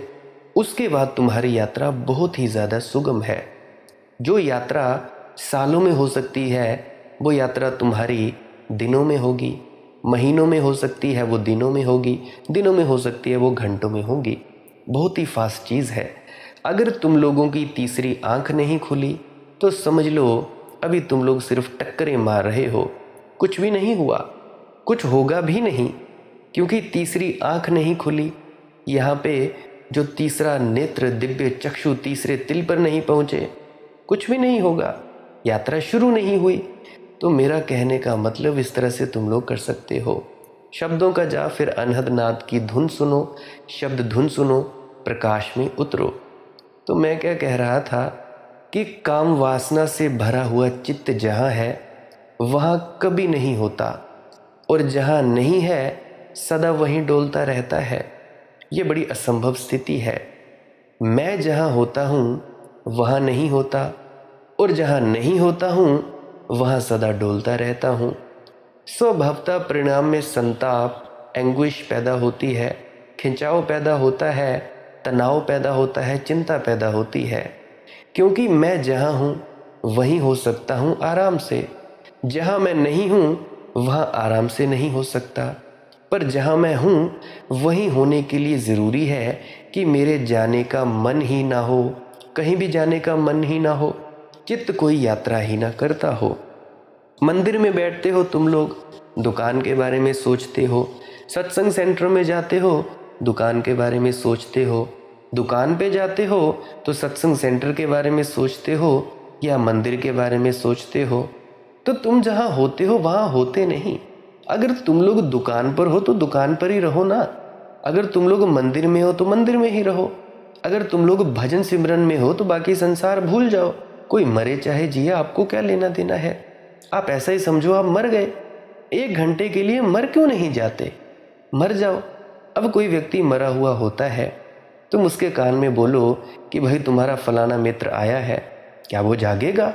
उसके बाद तुम्हारी यात्रा बहुत ही ज़्यादा सुगम है। जो यात्रा सालों में हो सकती है वो यात्रा तुम्हारी दिनों में होगी, महीनों में हो सकती है वो दिनों में होगी, दिनों में हो सकती है वो घंटों में होगी। बहुत ही फास्ट चीज़ है। अगर तुम लोगों की तीसरी आंख नहीं खुली तो समझ लो अभी तुम लोग सिर्फ टक्करें मार रहे हो, कुछ भी नहीं हुआ, कुछ होगा भी नहीं, क्योंकि तीसरी आंख नहीं खुली। यहाँ पे जो तीसरा नेत्र दिव्य चक्षु तीसरे तिल पर नहीं पहुँचे, कुछ भी नहीं होगा, यात्रा शुरू नहीं हुई। तो मेरा कहने का मतलब इस तरह से तुम लोग कर सकते हो। शब्दों का जा, फिर अनहद नाद की धुन सुनो, शब्द धुन सुनो, प्रकाश में उतरो। तो मैं क्या कह रहा था कि काम वासना से भरा हुआ चित्त जहाँ है वहाँ कभी नहीं होता, और जहाँ नहीं है सदा वहीं डोलता रहता है। ये बड़ी असंभव स्थिति है। मैं जहाँ होता हूँ वहाँ नहीं होता, और जहाँ नहीं होता हूँ वहाँ सदा डोलता रहता हूँ। स्वभावतः परिणाम में संताप, एंग्विश पैदा होती है, खिंचाव पैदा होता है, तनाव पैदा होता है, चिंता पैदा होती है, क्योंकि मैं जहाँ हूँ वहीं हो सकता हूँ आराम से। जहाँ मैं नहीं हूँ वहाँ आराम से नहीं हो सकता, पर जहाँ मैं हूँ वहीं होने के लिए ज़रूरी है कि मेरे जाने का मन ही ना हो, कहीं भी जाने का मन ही ना हो, चित्त कोई यात्रा ही ना करता हो। मंदिर में बैठते हो तुम लोग, दुकान के बारे में सोचते हो। सत्संग सेंटर में जाते हो, दुकान के बारे में सोचते हो। दुकान पे जाते हो तो सत्संग सेंटर के बारे में सोचते हो या मंदिर के बारे में सोचते हो। तो तुम जहाँ होते हो वहाँ होते नहीं। अगर तुम लोग दुकान पर हो तो दुकान पर ही रहो ना। अगर तुम लोग मंदिर में हो तो मंदिर में ही रहो। अगर तुम लोग भजन सिमरन में हो तो बाकी संसार भूल जाओ। कोई मरे चाहे जिया, आपको क्या लेना देना है। आप ऐसा ही समझो आप मर गए। 1 घंटे के लिए मर क्यों नहीं जाते, मर जाओ। अब कोई व्यक्ति मरा हुआ होता है, तुम उसके कान में बोलो कि भाई तुम्हारा फलाना मित्र आया है, क्या वो जागेगा?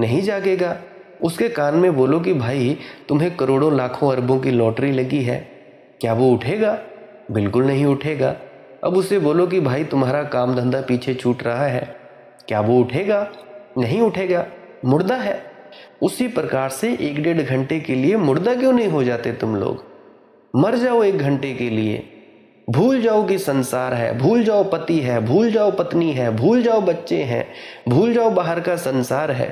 नहीं जागेगा। उसके कान में बोलो कि भाई तुम्हें करोड़ों लाखों अरबों की लॉटरी लगी है, क्या वो उठेगा? बिल्कुल नहीं उठेगा। अब उसे बोलो कि भाई तुम्हारा काम धंधा पीछे छूट रहा है, क्या वो उठेगा? नहीं उठेगा, मुर्दा है। उसी प्रकार से 1-1.5 घंटे के लिए मुर्दा क्यों नहीं हो जाते तुम लोग? मर जाओ 1 घंटे के लिए, भूल जाओ कि संसार है, भूल जाओ पति है, भूल जाओ पत्नी है, भूल जाओ बच्चे हैं, भूल जाओ बाहर का संसार है।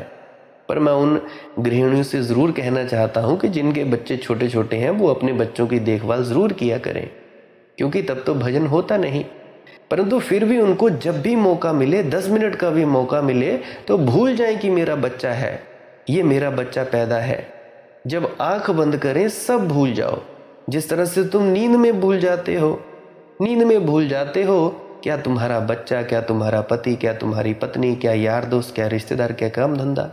पर मैं उन गृहिणियों से ज़रूर कहना चाहता हूँ कि जिनके बच्चे छोटे छोटे हैं वो अपने बच्चों की देखभाल ज़रूर किया करें, क्योंकि तब तो भजन होता नहीं। परंतु फिर भी उनको जब भी मौका मिले, 10 मिनट का भी मौका मिले, तो भूल जाएं कि मेरा बच्चा है, ये मेरा बच्चा पैदा है। जब आंख बंद करें सब भूल जाओ, जिस तरह से तुम नींद में भूल जाते हो। नींद में भूल जाते हो क्या तुम्हारा बच्चा, क्या तुम्हारा पति, क्या तुम्हारी पत्नी, क्या यार दोस्त, क्या रिश्तेदार, क्या काम धंधा।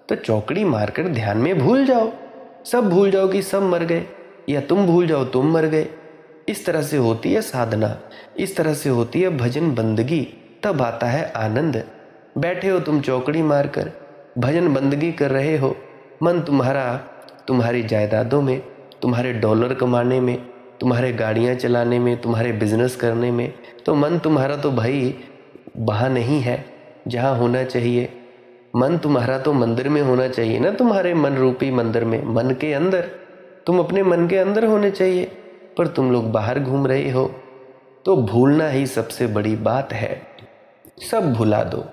तो चौकड़ी मारकर ध्यान में भूल जाओ, सब भूल जाओ कि सब मर गए, या तुम भूल जाओ तुम मर गए। इस तरह से होती है साधना, इस तरह से होती है भजन बंदगी, तब आता है आनंद। बैठे हो तुम चौकड़ी मारकर, भजन बंदगी कर रहे हो, मन तुम्हारा तुम्हारी जायदादों में, तुम्हारे डॉलर कमाने में, तुम्हारे गाड़ियाँ चलाने में, तुम्हारे बिजनेस करने में, तो मन तुम्हारा तो भाई वहाँ नहीं है जहाँ होना चाहिए। मन तुम्हारा तो मंदिर में होना चाहिए ना, तुम्हारे मन रूपी मंदिर में, मन के अंदर। तुम अपने मन के अंदर होने चाहिए, पर तुम लोग बाहर घूम रहे हो। तो भूलना ही सबसे बड़ी बात है। सब भुला दो,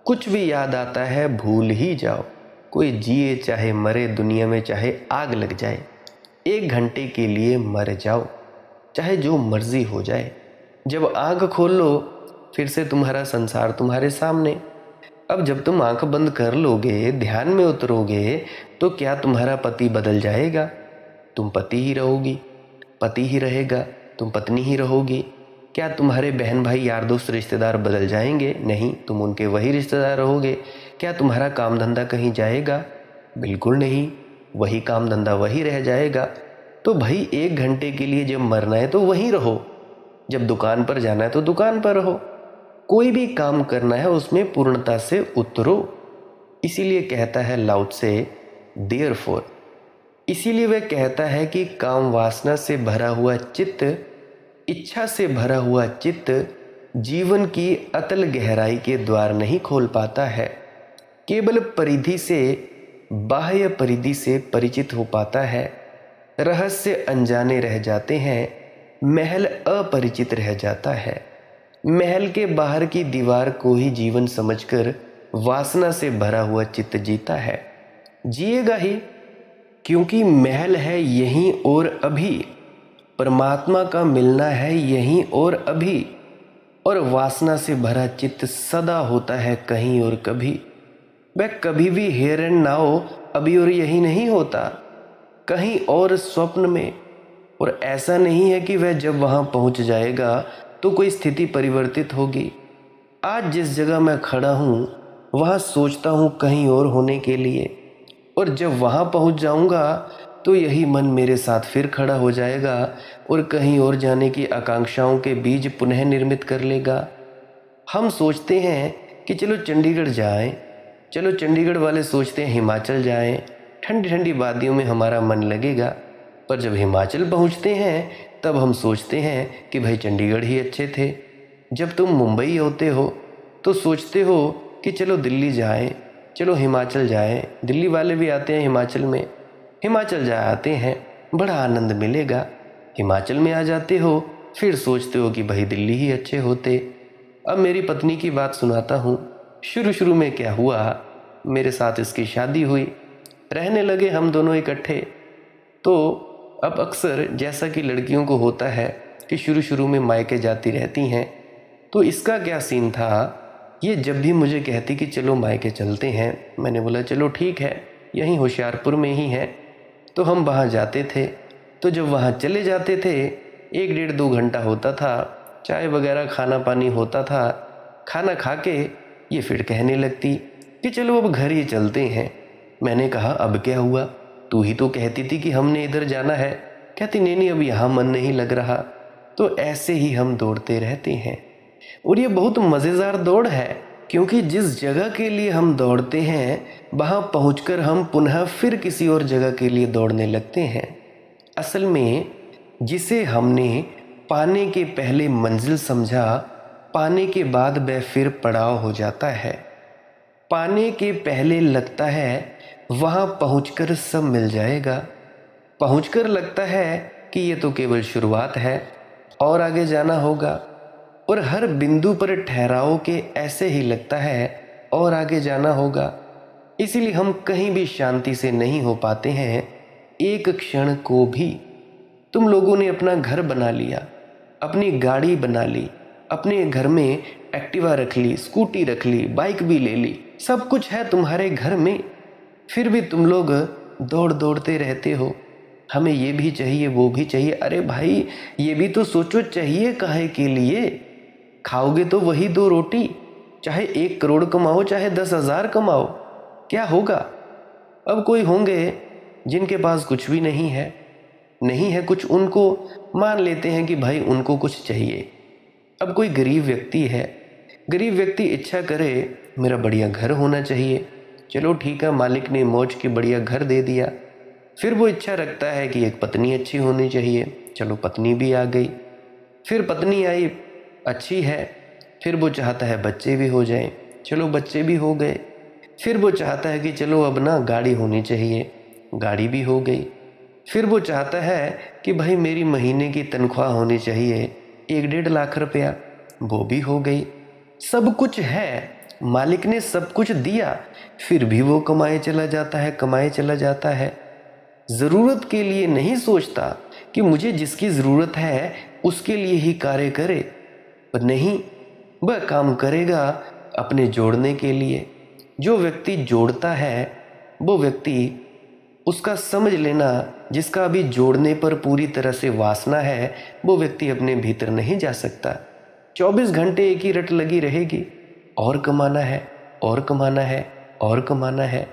कुछ भी याद आता है भूल ही जाओ। कोई जिए चाहे मरे, दुनिया में चाहे आग लग जाए, 1 घंटे के लिए मर जाओ, चाहे जो मर्जी हो जाए। जब आंख खोल लो फिर से तुम्हारा संसार तुम्हारे सामने। अब जब तुम आंख बंद कर लोगे, ध्यान में उतरोगे, तो क्या तुम्हारा पति बदल जाएगा? तुम पति ही रहोगी, पति ही रहेगा, तुम पत्नी ही रहोगी। क्या तुम्हारे बहन भाई यार दोस्त रिश्तेदार बदल जाएंगे? नहीं, तुम उनके वही रिश्तेदार रहोगे। क्या तुम्हारा काम धंधा कहीं जाएगा? बिल्कुल नहीं, वही काम धंधा वही रह जाएगा। तो भाई 1 घंटे के लिए जब मरना है तो वहीं रहो, जब दुकान पर जाना है तो दुकान पर रहो। कोई भी काम करना है उसमें पूर्णता से उतरो। इसीलिए कहता है लाओ त्से, देयरफॉर, इसीलिए वह कहता है कि काम वासना से भरा हुआ चित्त, इच्छा से भरा हुआ चित्त जीवन की अतल गहराई के द्वार नहीं खोल पाता है। केवल परिधि से, बाह्य परिधि से परिचित हो पाता है। रहस्य अनजाने रह जाते हैं, महल अपरिचित रह जाता है। महल के बाहर की दीवार को ही जीवन समझकर वासना से भरा हुआ चित्त जीता है, जिएगा ही, क्योंकि महल है यहीं और अभी, परमात्मा का मिलना है यहीं और अभी। और वासना से भरा चित्त सदा होता है कहीं और कभी। वह कभी भी हेयर एंड नाउ अभी और यही नहीं होता, कहीं और स्वप्न में। और ऐसा नहीं है कि वह जब वहां पहुंच जाएगा तो कोई स्थिति परिवर्तित होगी। आज जिस जगह मैं खड़ा हूं वहां सोचता हूं कहीं और होने के लिए, और जब वहां पहुंच जाऊंगा तो यही मन मेरे साथ फिर खड़ा हो जाएगा और कहीं और जाने की आकांक्षाओं के बीज पुनः निर्मित कर लेगा। हम सोचते हैं कि चलो चंडीगढ़ जाएं, चलो चंडीगढ़ वाले सोचते हैं हिमाचल जाएं, ठंडी ठंडी वादियों में हमारा मन लगेगा। पर जब हिमाचल पहुंचते हैं तब हम सोचते हैं कि भाई चंडीगढ़ ही अच्छे थे। जब तुम मुंबई होते हो तो सोचते हो कि चलो दिल्ली जाएं, चलो हिमाचल जाएं, दिल्ली वाले भी आते हैं हिमाचल में, हिमाचल जा आते हैं, बड़ा आनंद मिलेगा। हिमाचल में आ जाते हो फिर सोचते हो कि भाई दिल्ली ही अच्छे होते। अब मेरी पत्नी की बात सुनाता हूँ। शुरू शुरू में क्या हुआ, मेरे साथ इसकी शादी हुई, रहने लगे हम दोनों इकट्ठे। तो अब अक्सर जैसा कि लड़कियों को होता है कि शुरू शुरू में मायके जाती रहती हैं, तो इसका क्या सीन था, ये जब भी मुझे कहती कि चलो मायके चलते हैं, मैंने बोला चलो ठीक है, यहीं होशियारपुर में ही है। तो हम वहाँ जाते थे। तो जब वहाँ चले जाते थे 1 डेढ़ 2 घंटा होता था, चाय वगैरह खाना पानी होता था। खाना खा के ये फिर कहने लगती कि चलो अब घर ही चलते हैं। मैंने कहा अब क्या हुआ, तू ही तो कहती थी कि हमने इधर जाना है। कहती नहीं नहीं अब यहाँ मन नहीं लग रहा। तो ऐसे ही हम दौड़ते रहते हैं और ये बहुत मज़ेदार दौड़ है, क्योंकि जिस जगह के लिए हम दौड़ते हैं वहाँ पहुंचकर हम पुनः फिर किसी और जगह के लिए दौड़ने लगते हैं। असल में जिसे हमने पाने के पहले मंजिल समझा, पाने के बाद वह फिर पड़ाव हो जाता है। पाने के पहले लगता है वहाँ पहुंचकर सब मिल जाएगा, पहुंचकर लगता है कि ये तो केवल शुरुआत है और आगे जाना होगा। और हर बिंदु पर ठहराव के ऐसे ही लगता है और आगे जाना होगा। इसीलिए हम कहीं भी शांति से नहीं हो पाते हैं, एक क्षण को भी। तुम लोगों ने अपना घर बना लिया, अपनी गाड़ी बना ली, अपने घर में एक्टिवा रख ली, स्कूटी रख ली, बाइक भी ले ली, सब कुछ है तुम्हारे घर में, फिर भी तुम लोग दौड़ दौड़ते रहते हो। हमें ये भी चाहिए वो भी चाहिए। अरे भाई ये भी तो सोचो, चाहिए काहे के लिए? खाओगे तो वही 2 रोटी, चाहे 1 करोड़ कमाओ चाहे 10,000 कमाओ, क्या होगा? अब कोई होंगे जिनके पास कुछ भी नहीं है, नहीं है कुछ, उनको मान लेते हैं कि भाई उनको कुछ चाहिए। अब कोई गरीब व्यक्ति है, गरीब व्यक्ति इच्छा करे मेरा बढ़िया घर होना चाहिए, चलो ठीक है, मालिक ने मौज के बढ़िया घर दे दिया। फिर वो इच्छा रखता है कि एक पत्नी अच्छी होनी चाहिए, चलो पत्नी भी आ गई। फिर पत्नी आई, अच्छी है, फिर वो चाहता है बच्चे भी हो जाएं, चलो बच्चे भी हो गए। फिर वो चाहता है कि चलो अब ना गाड़ी होनी चाहिए, गाड़ी भी हो गई। फिर वो चाहता है कि भाई मेरी महीने की तनख्वाह होनी चाहिए 1 डेढ़ लाख रुपया, वो भी हो गई। सब कुछ है, मालिक ने सब कुछ दिया, फिर भी वो कमाए चला जाता है, कमाए चला जाता है। ज़रूरत के लिए नहीं सोचता कि मुझे जिसकी ज़रूरत है उसके लिए ही कार्य करे, पर नहीं, वह काम करेगा अपने जोड़ने के लिए। जो व्यक्ति जोड़ता है वो व्यक्ति, उसका समझ लेना, जिसका अभी जोड़ने पर पूरी तरह से वासना है, वो व्यक्ति अपने भीतर नहीं जा सकता। 24 घंटे एक ही रट लगी रहेगी, और कमाना है और कमाना है और कमाना है।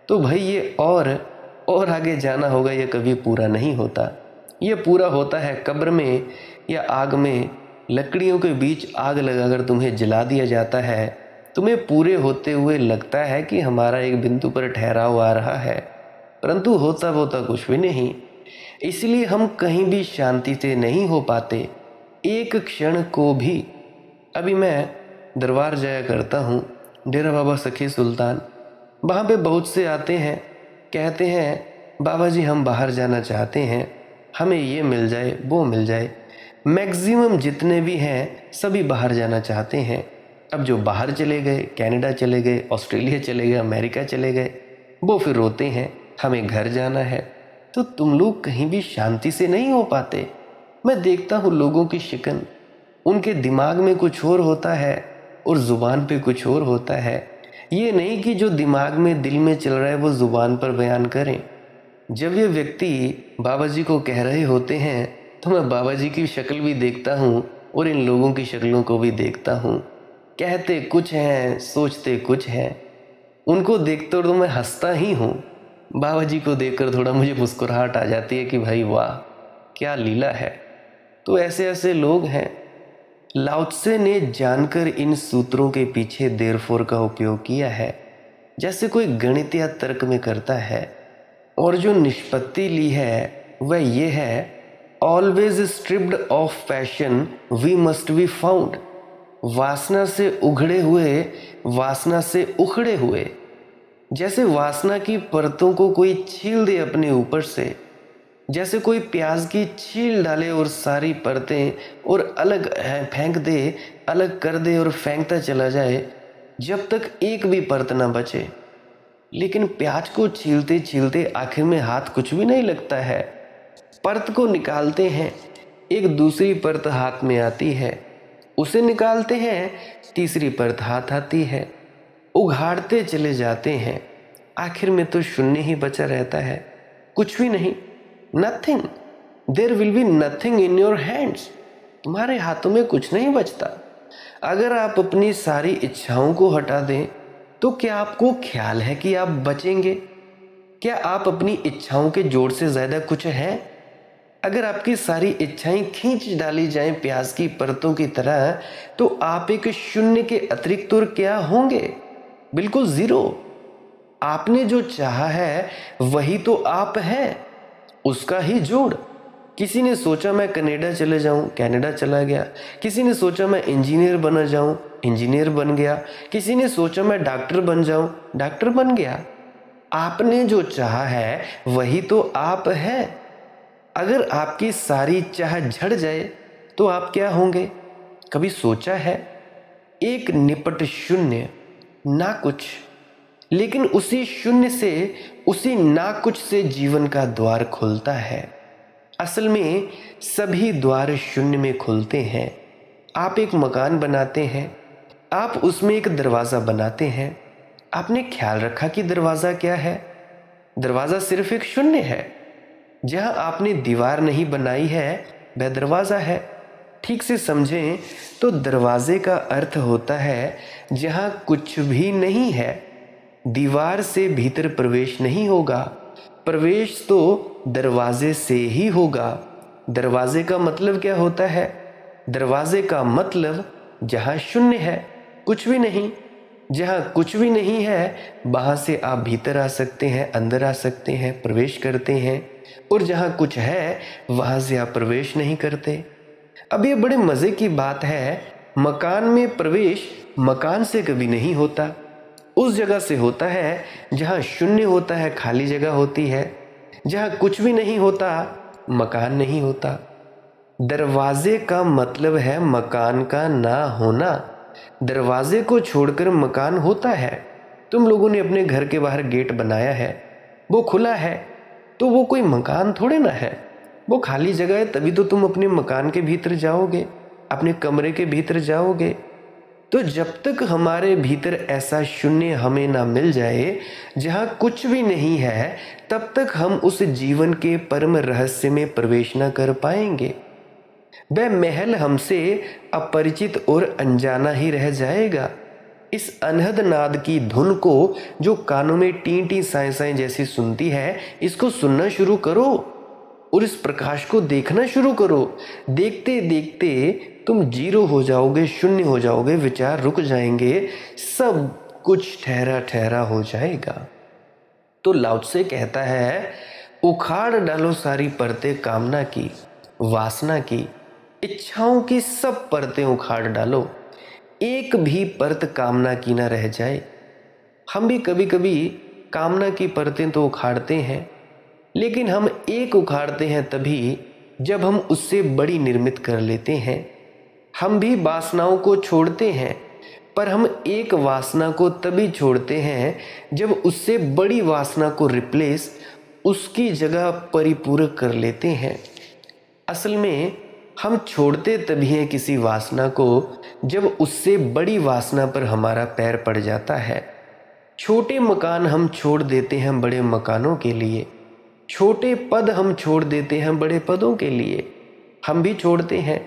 तो भाई ये और आगे जाना होगा, ये कभी पूरा नहीं होता। ये पूरा होता है कब्र में या आग में। लकड़ियों के बीच आग लगाकर तुम्हें जला दिया जाता है, तुम्हें पूरे होते हुए लगता है कि हमारा एक बिंदु पर ठहराव आ रहा है, परंतु होता होता कुछ भी नहीं। इसलिए हम कहीं भी शांति से नहीं हो पाते, एक क्षण को भी। अभी मैं दरबार जाया करता हूँ, डेरा बाबा सखी सुल्तान। वहाँ पे बहुत से आते हैं, कहते हैं बाबा जी हम बाहर जाना चाहते हैं, हमें ये मिल जाए वो मिल जाए। मैक्सिमम जितने भी हैं सभी बाहर जाना चाहते हैं। अब जो बाहर चले गए, कनाडा चले गए, ऑस्ट्रेलिया चले गए, अमेरिका चले गए, वो फिर रोते हैं हमें घर जाना है। तो तुम लोग कहीं भी शांति से नहीं हो पाते। मैं देखता हूँ लोगों की शिकन, उनके दिमाग में कुछ और होता है और ज़ुबान पे कुछ और होता है। ये नहीं कि जो दिमाग में दिल में चल रहा है वो ज़ुबान पर बयान करें। जब ये व्यक्ति बाबा जी को कह रहे होते हैं तो मैं बाबा जी की शक्ल भी देखता हूँ और इन लोगों की शक्लों को भी देखता हूँ। कहते कुछ हैं, सोचते कुछ हैं। उनको देखकर तो मैं हंसता ही हूँ। बाबा जी को देखकर थोड़ा मुझे मुस्कुराहट आ जाती है कि भाई वाह, क्या लीला है। तो ऐसे ऐसे लोग हैं। लाओ त्से ने जानकर इन सूत्रों के पीछे देयरफॉर का उपयोग किया है, जैसे कोई गणित या तर्क में करता है। और जो निष्पत्ति ली है वह ये है, always stripped off passion we must be found. वासना से उखड़े हुए, वासना से उखड़े हुए। जैसे वासना की परतों को कोई छील दे अपने ऊपर से, जैसे कोई प्याज की छील डाले और सारी परतें और अलग फेंक दे, अलग कर दे और फेंकता चला जाए जब तक एक भी परत ना बचे। लेकिन प्याज को छीलते छीलते आखिर में हाथ कुछ भी नहीं लगता है। परत को निकालते हैं, एक दूसरी परत हाथ में आती है, उसे निकालते हैं, तीसरी परत हाथ आती है। उघाड़ते चले जाते हैं, आखिर में तो शून्य ही बचा रहता है, कुछ भी नहीं। Nothing, there will be nothing in your hands. तुम्हारे हाथों में कुछ नहीं बचता। अगर आप अपनी सारी इच्छाओं को हटा दें तो क्या आपको ख्याल है कि आप बचेंगे? क्या आप अपनी इच्छाओं के जोड़ से ज्यादा कुछ हैं? अगर आपकी सारी इच्छाएं खींच डाली जाएं प्याज की परतों की तरह, तो आप एक शून्य के अतिरिक्त और क्या होंगे? बिल्कुल जीरो। आपने जो चाहा है वही तो आप हैं, उसका ही जोड़। किसी ने सोचा मैं कनाडा चले जाऊं, कनाडा चला गया। किसी ने सोचा मैं इंजीनियर बना जाऊं, इंजीनियर बन गया। किसी ने सोचा मैं डॉक्टर बन जाऊं, डॉक्टर बन गया। आपने जो चाहा है वही तो आप हैं। अगर आपकी सारी चाह झड़ जाए तो आप क्या होंगे? कभी सोचा है? एक निपट शून्य, ना कुछ। लेकिन उसी शून्य से, उसी ना कुछ से जीवन का द्वार खुलता है। असल में सभी द्वार शून्य में खुलते हैं। आप एक मकान बनाते हैं, आप उसमें एक दरवाज़ा बनाते हैं। आपने ख्याल रखा कि दरवाज़ा क्या है? दरवाज़ा सिर्फ एक शून्य है। जहां आपने दीवार नहीं बनाई है वह दरवाज़ा है। ठीक से समझें तो दरवाजे का अर्थ होता है जहां कुछ भी नहीं है। दीवार से भीतर प्रवेश नहीं होगा, प्रवेश तो दरवाजे से ही होगा। दरवाजे का मतलब क्या होता है? दरवाजे का मतलब जहां शून्य है, कुछ भी नहीं। जहां कुछ भी नहीं है वहां से आप भीतर आ सकते हैं, अंदर आ सकते हैं, प्रवेश करते हैं। और जहां कुछ है वहां से आप प्रवेश नहीं करते। अब ये बड़े मजे की बात है, मकान में प्रवेश मकान से कभी नहीं होता। उस जगह से होता है जहां शून्य होता है, खाली जगह होती है। जहां कुछ भी नहीं होता मकान नहीं होता। दरवाजे का मतलब है मकान का ना होना। दरवाजे को छोड़कर मकान होता है। तुम लोगों ने अपने घर के बाहर गेट बनाया है, वो खुला है, तो वो कोई मकान थोड़े ना है, वो खाली जगह है। तभी तो तुम अपने मकान के भीतर जाओगे, अपने कमरे के भीतर जाओगे। तो जब तक हमारे भीतर ऐसा शून्य हमें ना मिल जाए जहां कुछ भी नहीं है, तब तक हम उस जीवन के परम रहस्य में प्रवेश न कर पाएंगे। वह महल हमसे अपरिचित और अनजाना ही रह जाएगा। इस अनहद नाद की धुन को जो कानों में टी टी साए साए जैसी सुनती है, इसको सुनना शुरू करो और इस प्रकाश को देखना शुरू करो। देखते देखते तुम जीरो हो जाओगे, शून्य हो जाओगे, विचार रुक जाएंगे, सब कुछ ठहरा ठहरा हो जाएगा। तो लाओ त्से कहता है, उखाड़ डालो सारी परतें कामना की, वासना की, इच्छाओं की सब परतें उखाड़ डालो, एक भी परत कामना की ना रह जाए। हम भी कभी कभी कामना की परतें तो उखाड़ते हैं, लेकिन हम एक उखाड़ते हैं तभी जब हम उससे बड़ी निर्मित कर लेते हैं। हम भी वासनाओं को छोड़ते हैं, पर हम एक वासना को तभी छोड़ते हैं जब उससे बड़ी वासना को रिप्लेस, उसकी जगह परिपूरक कर लेते हैं। असल में हम छोड़ते तभी हैं किसी वासना को जब उससे बड़ी वासना पर हमारा पैर पड़ जाता है। छोटे मकान हम छोड़ देते हैं बड़े मकानों के लिए, छोटे पद हम छोड़ देते हैं बड़े पदों के लिए। हम भी छोड़ते हैं,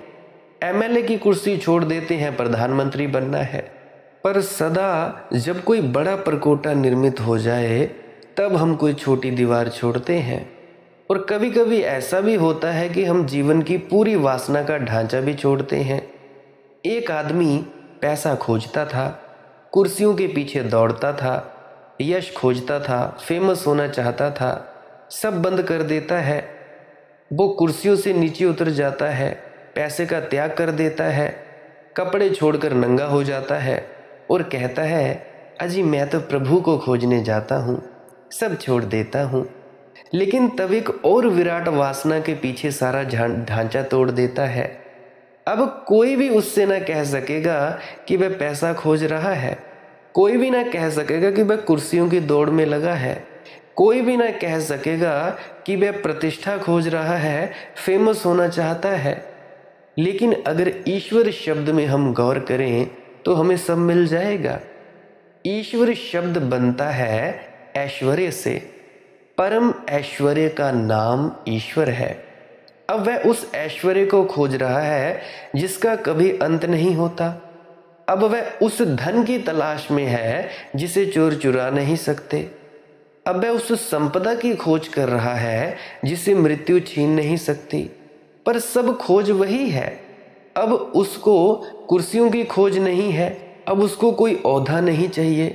एमएलए की कुर्सी छोड़ देते हैं, प्रधानमंत्री बनना है। पर सदा जब कोई बड़ा परकोटा निर्मित हो जाए तब हम कोई छोटी दीवार छोड़ते हैं। और कभी कभी ऐसा भी होता है कि हम जीवन की पूरी वासना का ढांचा भी छोड़ते हैं। एक आदमी पैसा खोजता था, कुर्सियों के पीछे दौड़ता था, यश खोजता था, फेमस होना चाहता था, सब बंद कर देता है। वो कुर्सियों से नीचे उतर जाता है, पैसे का त्याग कर देता है, कपड़े छोड़कर नंगा हो जाता है और कहता है, अजी मैं तो प्रभु को खोजने जाता हूँ, सब छोड़ देता हूँ। लेकिन तब एक और विराट वासना के पीछे सारा ढांचा तोड़ देता है। अब कोई भी उससे ना कह सकेगा कि वह पैसा खोज रहा है, कोई भी ना कह सकेगा कि वह कुर्सियों की दौड़ में लगा है, कोई भी ना कह सकेगा कि वह प्रतिष्ठा खोज रहा है, फेमस होना चाहता है। लेकिन अगर ईश्वर शब्द में हम गौर करें तो हमें सब मिल जाएगा। ईश्वर शब्द बनता है ऐश्वर्य से, परम ऐश्वर्य का नाम ईश्वर है। अब वह उस ऐश्वर्य को खोज रहा है जिसका कभी अंत नहीं होता। अब वह उस धन की तलाश में है जिसे चोर चुरा नहीं सकते। अब वह उस संपदा की खोज कर रहा है जिसे मृत्यु छीन नहीं सकती। पर सब खोज वही है। अब उसको कुर्सियों की खोज नहीं है, अब उसको कोई ओहदा नहीं चाहिए,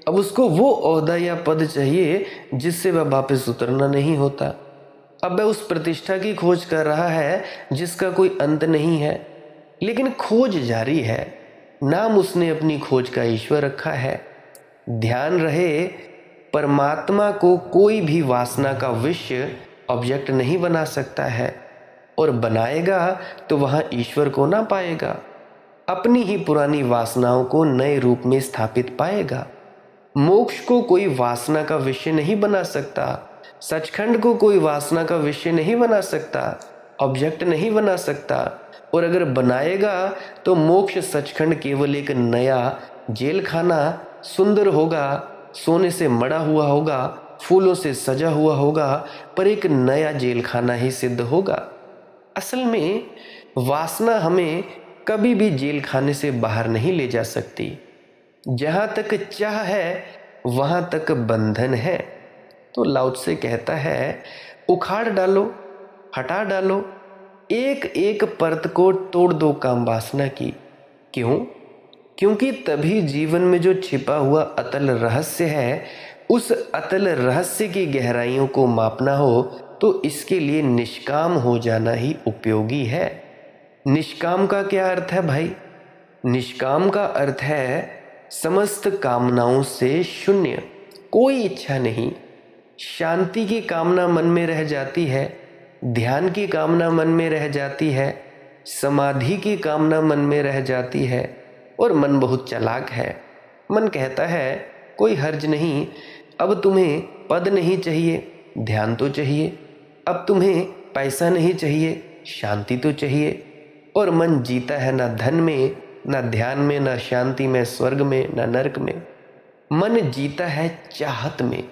अब उसको वो ओहदा या पद चाहिए जिससे वह वापस उतरना नहीं होता। अब वह उस प्रतिष्ठा की खोज कर रहा है जिसका कोई अंत नहीं है। लेकिन खोज जारी है, नाम उसने अपनी खोज का ईश्वर रखा है। ध्यान रहे, परमात्मा को कोई भी वासना का विषय ऑब्जेक्ट नहीं बना सकता है, और बनाएगा तो वहाँ ईश्वर को ना पाएगा, अपनी ही पुरानी वासनाओं को नए रूप में स्थापित पाएगा। मोक्ष को कोई वासना का विषय नहीं बना सकता, सचखंड को कोई वासना का विषय नहीं बना सकता, ऑब्जेक्ट नहीं बना सकता। और अगर बनाएगा तो मोक्ष सचखंड केवल एक नया जेल खाना सुंदर होगा, सोने से मड़ा हुआ होगा, फूलों से सजा हुआ होगा, पर एक नया जेल खाना ही सिद्ध होगा। असल में वासना हमें कभी भी जेल खाने से बाहर नहीं ले जा सकती। जहाँ तक चाह है वहाँ तक बंधन है। तो लाओ त्से कहता है, उखाड़ डालो, हटा डालो, एक एक परत को तोड़ दो काम वासना की। क्यों? क्योंकि तभी जीवन में जो छिपा हुआ अतल रहस्य है, उस अतल रहस्य की गहराइयों को मापना हो तो इसके लिए निष्काम हो जाना ही उपयोगी है। निष्काम का क्या अर्थ है भाई? निष्काम का अर्थ है समस्त कामनाओं से शून्य, कोई इच्छा नहीं। शांति की कामना मन में रह जाती है, ध्यान की कामना मन में रह जाती है, समाधि की कामना मन में रह जाती है। और मन बहुत चालाक है। मन कहता है कोई हर्ज नहीं, अब तुम्हें पद नहीं चाहिए, ध्यान तो चाहिए। अब तुम्हें पैसा नहीं चाहिए, शांति तो चाहिए। और मन जीता है ना धन में, ना ध्यान में, ना शांति में, स्वर्ग में, ना नरक में। मन जीता है चाहत में,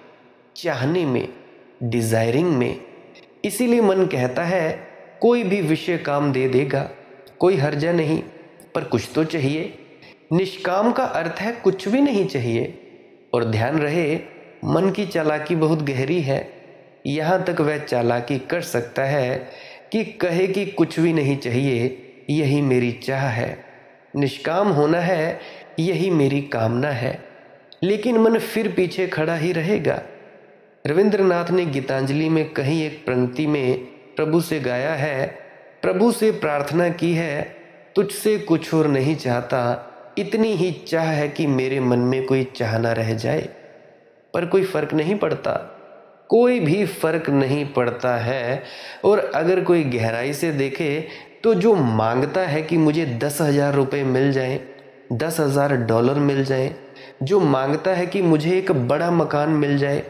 चाहने में, डिजायरिंग में। इसीलिए मन कहता है कोई भी विषय काम दे देगा, कोई हर्जा नहीं, पर कुछ तो चाहिए। निष्काम का अर्थ है कुछ भी नहीं चाहिए। और ध्यान रहे, मन की चालाकी बहुत गहरी है। यहाँ तक वह चालाकी कर सकता है कि कहे कि कुछ भी नहीं चाहिए, यही मेरी चाह है, निष्काम होना है, यही मेरी कामना है। लेकिन मन फिर पीछे खड़ा ही रहेगा। रविंद्रनाथ ने गीतांजलि में कहीं एक पंक्ति में प्रभु से गाया है, प्रभु से प्रार्थना की है, तुझसे कुछ और नहीं चाहता, इतनी ही चाह है कि मेरे मन में कोई चाह ना रह जाए। पर कोई फर्क नहीं पड़ता, कोई भी फर्क नहीं पड़ता है। और अगर कोई गहराई से देखे तो जो मांगता है कि मुझे 10,000 रुपये मिल जाएं, 10,000 डॉलर मिल जाएं, जो मांगता है कि मुझे एक बड़ा मकान मिल जाए,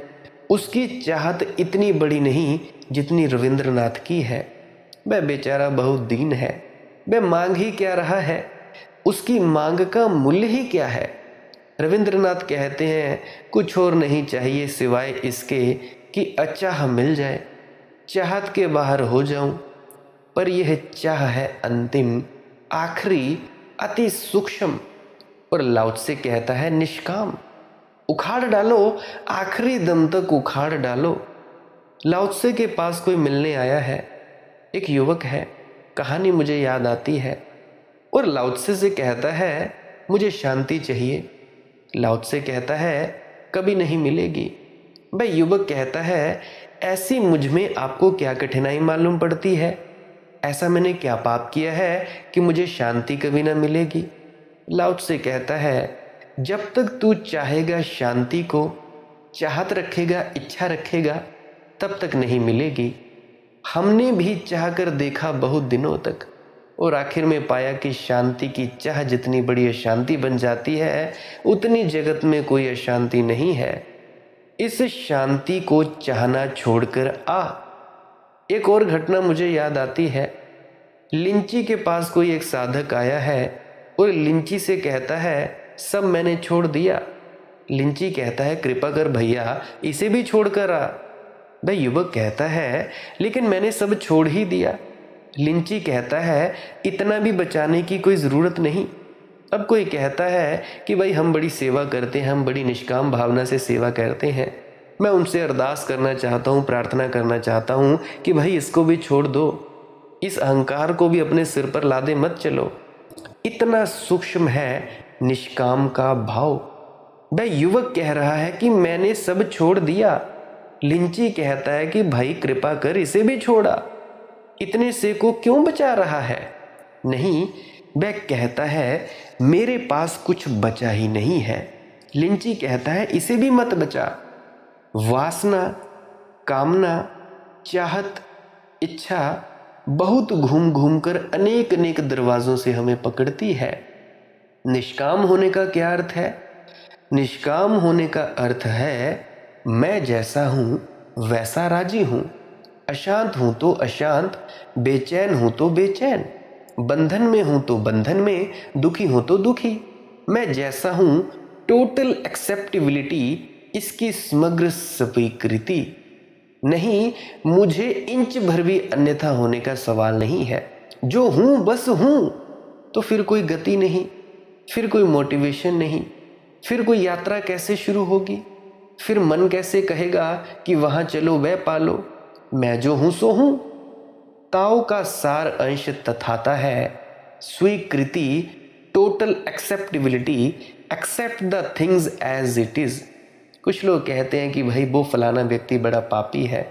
उसकी चाहत इतनी बड़ी नहीं जितनी रविंद्रनाथ की है। वह बेचारा बहुत दीन है, वह मांग ही क्या रहा है, उसकी मांग का मूल्य ही क्या है। रविंद्रनाथ कहते हैं, कुछ और नहीं चाहिए सिवाय इसके कि अचाह मिल जाए, चाहत के बाहर हो जाऊं, पर यह चाह है अंतिम, आखिरी, अति सूक्ष्म। और लाओ त्से कहता है, निष्काम, उखाड़ डालो, आखिरी दम तक उखाड़ डालो। लाओ त्से के पास कोई मिलने आया है, एक युवक है, कहानी मुझे याद आती है, और लाओ त्से से कहता है, मुझे शांति चाहिए। लाओ त्से कहता है, कभी नहीं मिलेगी। वह युवक कहता है, ऐसी मुझ में आपको क्या कठिनाई मालूम पड़ती है, ऐसा मैंने क्या पाप किया है कि मुझे शांति कभी ना मिलेगी। लाओ त्से कहता है, जब तक तू चाहेगा शांति को, चाहत रखेगा, इच्छा रखेगा, तब तक नहीं मिलेगी। हमने भी चाह कर देखा बहुत दिनों तक, और आखिर में पाया कि शांति की चाह जितनी बड़ी अशांति बन जाती है, उतनी जगत में कोई अशांति नहीं है। इस शांति को चाहना छोड़कर आ। एक और घटना मुझे याद आती है। लिंची के पास कोई एक साधक आया है और लिंची से कहता है, सब मैंने छोड़ दिया। लिंची कहता है, कृपा कर भैया, इसे भी छोड़ कर आ। वह युवक कहता है, लेकिन मैंने सब छोड़ ही दिया। लिंची कहता है, इतना भी बचाने की कोई ज़रूरत नहीं। अब कोई कहता है कि भाई हम बड़ी सेवा करते हैं, हम बड़ी निष्काम भावना से सेवा करते हैं, मैं उनसे अरदास करना चाहता हूँ, प्रार्थना करना चाहता हूँ कि भाई इसको भी छोड़ दो, इस अहंकार को भी अपने सिर पर लादे मत चलो। इतना सूक्ष्म है निष्काम का भाव। वह युवक कह रहा है कि मैंने सब छोड़ दिया। लिंची कहता है कि भाई कृपा कर इसे भी छोड़ा, इतने से को क्यों बचा रहा है। नहीं, वह कहता है, मेरे पास कुछ बचा ही नहीं है। लिंची कहता है, इसे भी मत बचा। वासना, कामना, चाहत, इच्छा बहुत घूम घूम कर अनेक अनेक दरवाजों से हमें पकड़ती है। निष्काम होने का क्या अर्थ है? निष्काम होने का अर्थ है, मैं जैसा हूं वैसा राजी हूं, अशांत हूं तो अशांत, बेचैन हूं तो बेचैन, बंधन में हूं तो बंधन में, दुखी हूं तो दुखी। मैं जैसा हूं, टोटल एक्सेप्टेबिलिटी, इसकी समग्र स्वीकृति। नहीं, मुझे इंच भर भी अन्यथा होने का सवाल नहीं है। जो हूं बस हूं। तो फिर कोई गति नहीं, फिर कोई मोटिवेशन नहीं, फिर कोई यात्रा कैसे शुरू होगी? फिर मन कैसे कहेगा कि वहां चलो वह पालो? मैं जो हूं सो हूं। ताओ का सार अंश तथाता है स्वीकृति, total acceptability, accept the things as it is. कुछ लोग कहते हैं कि भाई वो फलाना व्यक्ति बड़ा पापी है।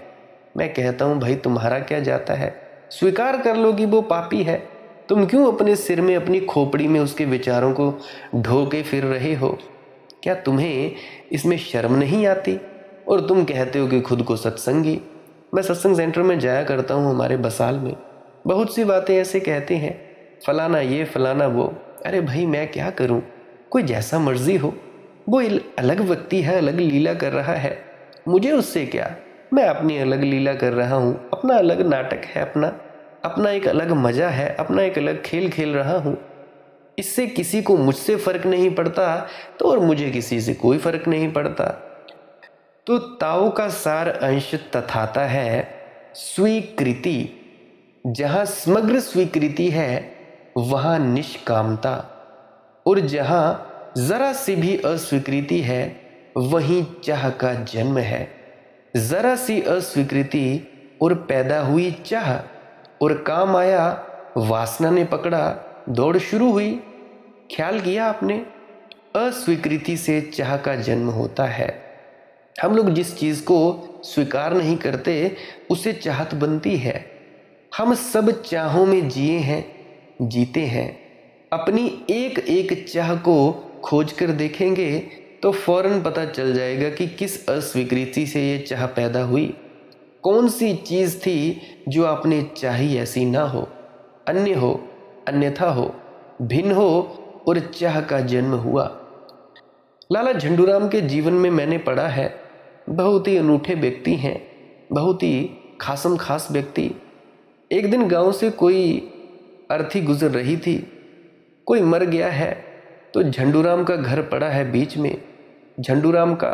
मैं कहता हूं, भाई तुम्हारा क्या जाता है? स्वीकार कर लो कि वो पापी है। तुम क्यों अपने सिर में, अपनी खोपड़ी में उसके विचारों को ढो के फिर रहे हो? क्या तुम्हें इसमें शर्म नहीं आती? और तुम कहते हो कि खुद को सत्संगी। मैं सत्संग सेंटर में जाया करता हूँ हमारे बसाल में, बहुत सी बातें ऐसे कहते हैं, फलाना ये फलाना वो। अरे भाई मैं क्या करूँ, कोई जैसा मर्जी हो, वो अलग व्यक्ति है, अलग लीला कर रहा है, मुझे उससे क्या? मैं अपनी अलग लीला कर रहा हूँ, अपना अलग नाटक है, अपना एक अलग मज़ा है, अपना एक अलग खेल खेल रहा हूँ। इससे किसी को मुझसे फ़र्क नहीं पड़ता, तो और मुझे किसी से कोई फ़र्क नहीं पड़ता। तो ताओ का सार अंश तथाता है स्वीकृति। जहाँ समग्र स्वीकृति है वहाँ निष्कामता, और जहाँ जरा सी भी अस्वीकृति है वहीं चाह का जन्म है। जरा सी अस्वीकृति और पैदा हुई चाह, और काम आया, वासना ने पकड़ा, दौड़ शुरू हुई। ख्याल किया आपने? अस्वीकृति से चाह का जन्म होता है। हम लोग जिस चीज़ को स्वीकार नहीं करते उसे चाहत बनती है। हम सब चाहों में जिए हैं, जीते हैं। अपनी एक एक चाह को खोज कर देखेंगे तो फौरन पता चल जाएगा कि किस अस्वीकृति से ये चाह पैदा हुई। कौन सी चीज़ थी जो आपने चाही ऐसी ना हो, अन्य हो, अन्यथा हो, भिन्न हो, और चाह का जन्म हुआ। लाला झंडूराम के जीवन में मैंने पढ़ा है, बहुत ही अनूठे व्यक्ति हैं, बहुत ही खासम खास व्यक्ति। एक दिन गांव से कोई अर्थी गुजर रही थी। कोई मर गया है तो झंडूराम का घर पड़ा है बीच में। झंडूराम का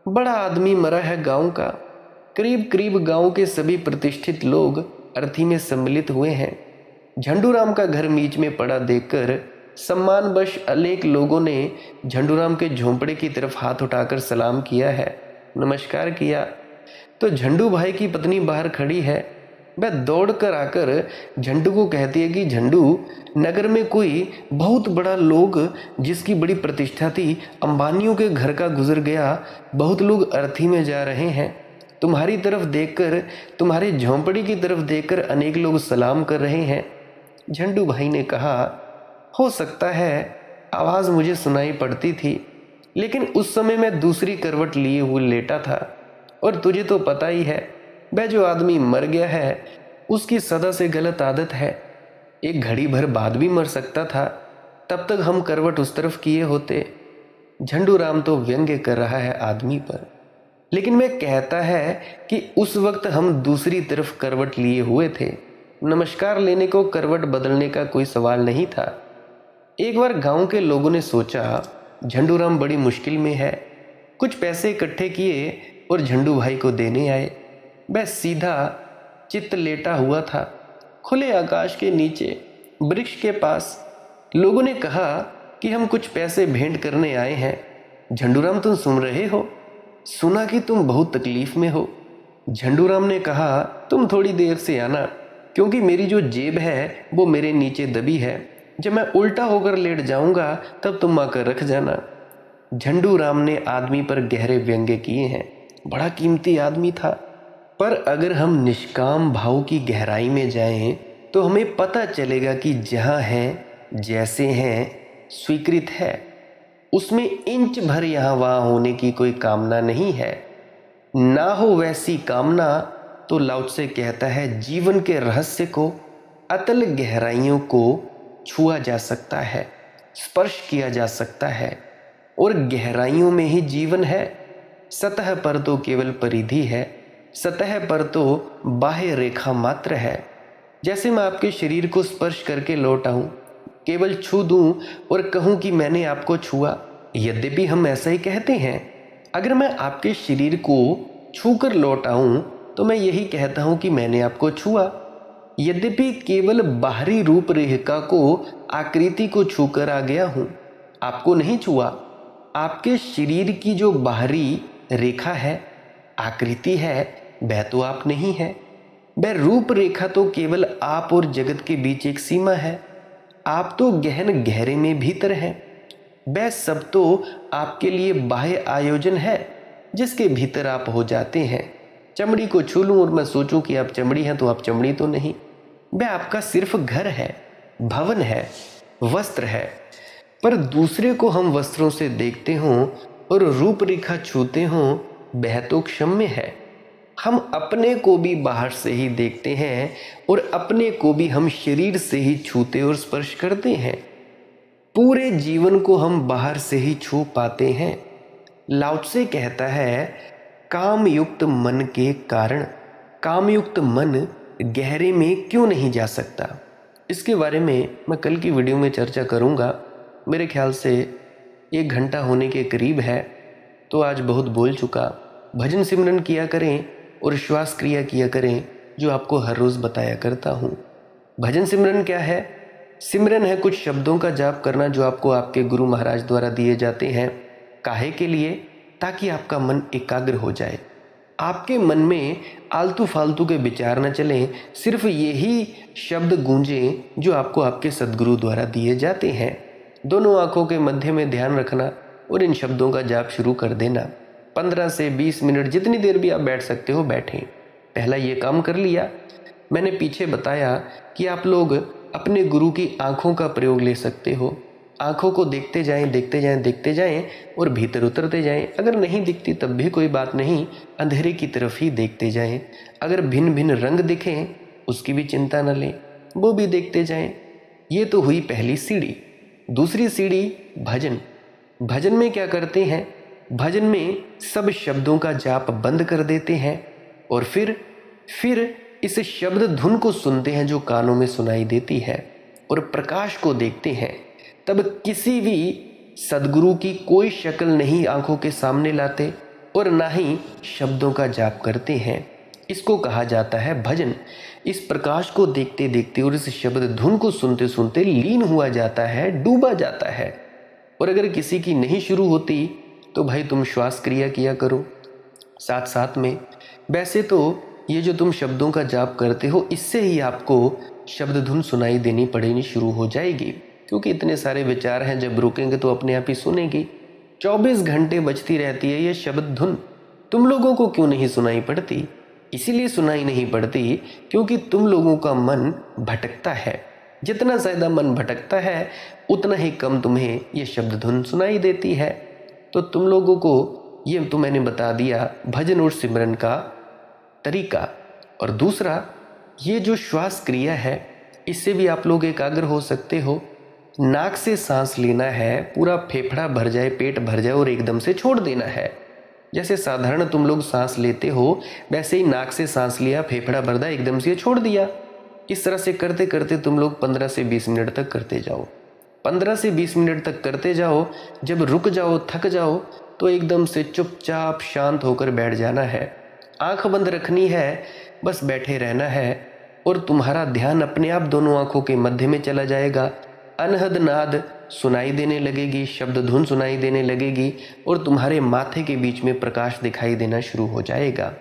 बड़ा आदमी मरा है गांव का। करीब करीब गांव के सभी प्रतिष्ठित लोग अर्थी में सम्मिलित हुए हैं। झंडूराम का घर बीच में पड़ा देखकर सम्मानवश अनेक लोगों ने झंडूराम के झोंपड़े की तरफ हाथ उठाकर सलाम किया है, नमस्कार किया। तो झंडू भाई की पत्नी बाहर खड़ी है। वह दौड़ कर आकर झंडू को कहती है कि झंडू, नगर में कोई बहुत बड़ा लोग जिसकी बड़ी प्रतिष्ठा थी, अंबानियों के घर का गुजर गया। बहुत लोग अर्थी में जा रहे हैं। तुम्हारी तरफ देखकर, तुम्हारे झोंपड़ी की तरफ देखकर अनेक लोग सलाम कर रहे हैं। झंडू भाई ने कहा, हो सकता है आवाज़ मुझे सुनाई पड़ती थी, लेकिन उस समय मैं दूसरी करवट लिए हुए लेटा था। और तुझे तो पता ही है, वह जो आदमी मर गया है उसकी सदा से गलत आदत है। एक घड़ी भर बाद भी मर सकता था, तब तक हम करवट उस तरफ किए होते। झंडूराम तो व्यंग्य कर रहा है आदमी पर, लेकिन वह कहता है कि उस वक्त हम दूसरी तरफ करवट लिए हुए थे। नमस्कार लेने को करवट बदलने का कोई सवाल नहीं था। एक बार गांव के लोगों ने सोचा झंडूराम बड़ी मुश्किल में है। कुछ पैसे इकट्ठे किए और झंडू भाई को देने आए। वह सीधा चित्त लेटा हुआ था, खुले आकाश के नीचे वृक्ष के पास। लोगों ने कहा कि हम कुछ पैसे भेंट करने आए हैं। झंडूराम, तुम सुन रहे हो? सुना कि तुम बहुत तकलीफ में हो। झंडूराम ने कहा, तुम थोड़ी देर से आना, क्योंकि मेरी जो जेब है वो मेरे नीचे दबी है। जब मैं उल्टा होकर लेट जाऊंगा तब तुम आकर रख जाना। झंडूराम ने आदमी पर गहरे व्यंग्य किए हैं। बड़ा कीमती आदमी था, पर अगर हम निष्काम भाव की गहराई में जाएं तो हमें पता चलेगा कि जहाँ हैं, जैसे हैं, स्वीकृत है। उसमें इंच भर यहाँ वहाँ होने की कोई कामना नहीं है। ना हो वैसी कामना तो लाओ त्से कहता है, जीवन के रहस्य को, अतल गहराइयों को छुआ जा सकता है, स्पर्श किया जा सकता है। और गहराइयों में ही जीवन है। सतह पर तो केवल परिधि है, सतह पर तो बाह्य रेखा मात्र है। जैसे मैं आपके शरीर को स्पर्श करके लौट आऊं, केवल छू दूं और कहूं कि मैंने आपको छुआ, यद्यपि हम ऐसा ही कहते हैं। अगर मैं आपके शरीर को छू कर लौट आऊं तो मैं यही कहता हूं कि मैंने आपको छुआ, यद्यपि केवल बाहरी रूपरेखा को, आकृति को छूकर आ गया हूं, आपको नहीं छुआ। आपके शरीर की जो बाहरी रेखा है, आकृति है, वह तो आप नहीं है। वह रूपरेखा तो केवल आप और जगत के बीच एक सीमा है। आप तो गहन गहरे में भीतर हैं। वह सब तो आपके लिए बाह्य आयोजन है, जिसके भीतर आप हो जाते हैं। चमड़ी को छू लूं और मैं सोचूं कि आप चमड़ी हैं, तो आप चमड़ी तो नहीं। वह आपका सिर्फ घर है, भवन है, वस्त्र है। पर दूसरे को हम वस्त्रों से देखते हों और रूपरेखा छूते हों, वह तो क्षम्य है। हम अपने को भी बाहर से ही देखते हैं और अपने को भी हम शरीर से ही छूते और स्पर्श करते हैं। पूरे जीवन को हम बाहर से ही छू पाते हैं। लाओ त्से कहता है, कामयुक्त मन के कारण कामयुक्त मन गहरे में क्यों नहीं जा सकता। इसके बारे में मैं कल की वीडियो में चर्चा करूंगा। मेरे ख्याल से 1 घंटा होने के करीब है, तो आज बहुत बोल चुका। भजन सिमरन किया करें और श्वास क्रिया किया करें, जो आपको हर रोज़ बताया करता हूँ। भजन सिमरन क्या है? सिमरन है कुछ शब्दों का जाप करना जो आपको आपके गुरु महाराज द्वारा दिए जाते हैं। काहे के लिए? ताकि आपका मन एकाग्र हो जाए, आपके मन में आलतू फालतू के विचार न चलें, सिर्फ यही शब्द गूंजें जो आपको आपके सद्गुरु द्वारा दिए जाते हैं। दोनों आंखों के मध्य में ध्यान रखना और इन शब्दों का जाप शुरू कर देना। 15 से 20 मिनट, जितनी देर भी आप बैठ सकते हो बैठें। पहला ये काम कर लिया। मैंने पीछे बताया कि आप लोग अपने गुरु की आंखों का प्रयोग ले सकते हो। आंखों को देखते जाएं, देखते जाएं, देखते जाएं और भीतर उतरते जाएं। अगर नहीं दिखती तब भी कोई बात नहीं, अंधेरे की तरफ ही देखते जाएं। अगर भिन्न भिन्न रंग दिखें उसकी भी चिंता न लें, वो भी देखते जाएं। ये तो हुई पहली सीढ़ी। दूसरी सीढ़ी भजन। भजन में क्या करते हैं? भजन में सब शब्दों का जाप बंद कर देते हैं और फिर इस शब्द धुन को सुनते हैं जो कानों में सुनाई देती है और प्रकाश को देखते हैं, तब किसी भी सद्गुरु की कोई शक्ल नहीं आंखों के सामने लाते और ना ही शब्दों का जाप करते हैं। इसको कहा जाता है भजन। इस प्रकाश को देखते देखते और इस शब्द धुन को सुनते सुनते लीन हुआ जाता है, डूबा जाता है। और अगर किसी की नहीं शुरू होती तो भाई तुम श्वास क्रिया किया करो साथ साथ में। वैसे तो ये जो तुम शब्दों का जाप करते हो, इससे ही आपको शब्द धुन सुनाई देनी पड़नी शुरू हो जाएगी, क्योंकि इतने सारे विचार हैं, जब रुकेंगे तो अपने आप ही सुनेगी। 24 घंटे बजती रहती है ये शब्द धुन। तुम लोगों को क्यों नहीं सुनाई पड़ती? इसीलिए सुनाई नहीं पड़ती क्योंकि तुम लोगों का मन भटकता है। जितना ज़्यादा मन भटकता है उतना ही कम तुम्हें ये शब्द धुन सुनाई देती है। तो तुम लोगों को ये तो मैंने बता दिया भजन और सिमरन का तरीका। और दूसरा, ये जो श्वास क्रिया है इससे भी आप लोग एकाग्र हो सकते हो। नाक से सांस लेना है, पूरा फेफड़ा भर जाए, पेट भर जाए और एकदम से छोड़ देना है। जैसे साधारण तुम लोग सांस लेते हो वैसे ही नाक से सांस लिया, फेफड़ा भर दिया, एकदम से छोड़ दिया। इस तरह से करते करते तुम लोग 15 से 20 मिनट तक करते जाओ। 15 से 20 मिनट तक करते जाओ। जब रुक जाओ, थक जाओ, तो एकदम से चुपचाप शांत होकर बैठ जाना है। आंख बंद रखनी है, बस बैठे रहना है और तुम्हारा ध्यान अपने आप दोनों आंखों के मध्य में चला जाएगा। अनहद नाद सुनाई देने लगेगी, शब्द धुन सुनाई देने लगेगी और तुम्हारे माथे के बीच में प्रकाश दिखाई देना शुरू हो जाएगा।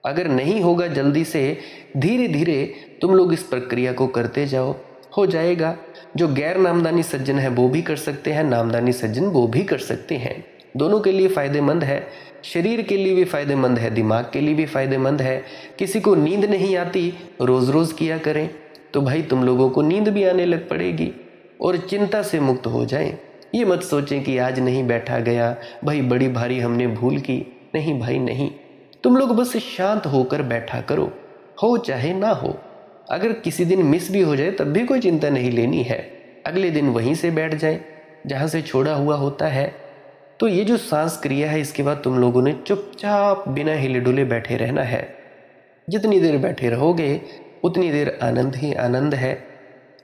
अगर नहीं होगा जल्दी से, धीरे धीरे तुम लोग इस प्रक्रिया को करते जाओ, हो जाएगा। जो गैर नामदानी सज्जन है वो भी कर सकते हैं, नामदानी सज्जन वो भी कर सकते हैं। दोनों के लिए फ़ायदेमंद है। शरीर के लिए भी फ़ायदेमंद है, दिमाग के लिए भी फ़ायदेमंद है। किसी को नींद नहीं आती, रोज़ रोज़ किया करें तो भाई तुम लोगों को नींद भी आने लग पड़ेगी और चिंता से मुक्त हो जाएं। ये मत सोचें कि आज नहीं बैठा गया भाई, बड़ी भारी हमने भूल की। नहीं भाई नहीं, तुम लोग बस शांत होकर बैठा करो, हो चाहे ना हो। अगर किसी दिन मिस भी हो जाए तब भी कोई चिंता नहीं लेनी है, अगले दिन वहीं से बैठ जाए जहाँ से छोड़ा हुआ होता है। तो ये जो सांस क्रिया है, इसके बाद तुम लोगों ने चुपचाप बिना हिले डुले बैठे रहना है। जितनी देर बैठे रहोगे उतनी देर आनंद ही आनंद है।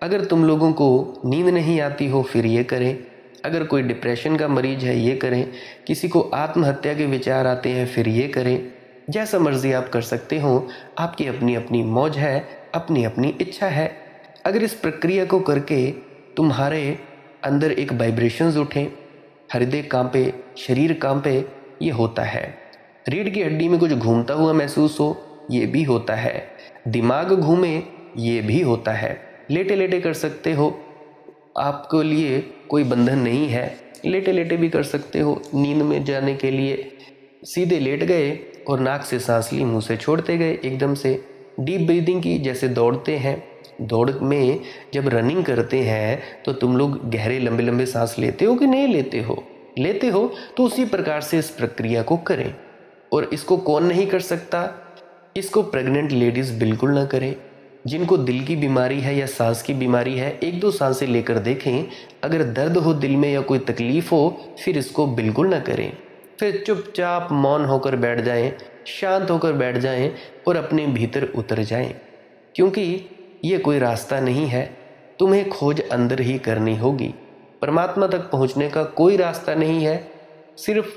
अगर तुम लोगों को नींद नहीं आती हो फिर ये करें। अगर कोई डिप्रेशन का मरीज है ये करें। किसी को आत्महत्या के विचार आते हैं फिर ये करें। जैसा मर्जी आप कर सकते हो, आपकी अपनी अपनी मौज है, अपनी अपनी इच्छा है। अगर इस प्रक्रिया को करके तुम्हारे अंदर एक वाइब्रेशंस उठें, हृदय कांपे, शरीर कांपे, ये होता है। रीढ़ की हड्डी में कुछ घूमता हुआ महसूस हो, ये भी होता है। दिमाग घूमे, ये भी होता है। लेटे लेटे कर सकते हो, आपके लिए कोई बंधन नहीं है, लेटे लेटे भी कर सकते हो। नींद में जाने के लिए सीधे लेट गए और नाक से सांस ली, मुंह से छोड़ते गए एकदम से। डीप ब्रीदिंग की, जैसे दौड़ते हैं, दौड़ में जब रनिंग करते हैं तो तुम लोग गहरे लंबे लंबे सांस लेते हो कि नहीं लेते हो? लेते हो तो उसी प्रकार से इस प्रक्रिया को करें। और इसको कौन नहीं कर सकता? इसको प्रेग्नेंट लेडीज़ बिल्कुल ना करें। जिनको दिल की बीमारी है या सांस की बीमारी है, 1-2 सांसें लेकर देखें। अगर दर्द हो दिल में या कोई तकलीफ़ हो फिर इसको बिल्कुल ना करें। फिर चुपचाप मौन होकर बैठ जाएं, शांत होकर बैठ जाएं और अपने भीतर उतर जाएं। क्योंकि ये कोई रास्ता नहीं है, तुम्हें खोज अंदर ही करनी होगी। परमात्मा तक पहुंचने का कोई रास्ता नहीं है, सिर्फ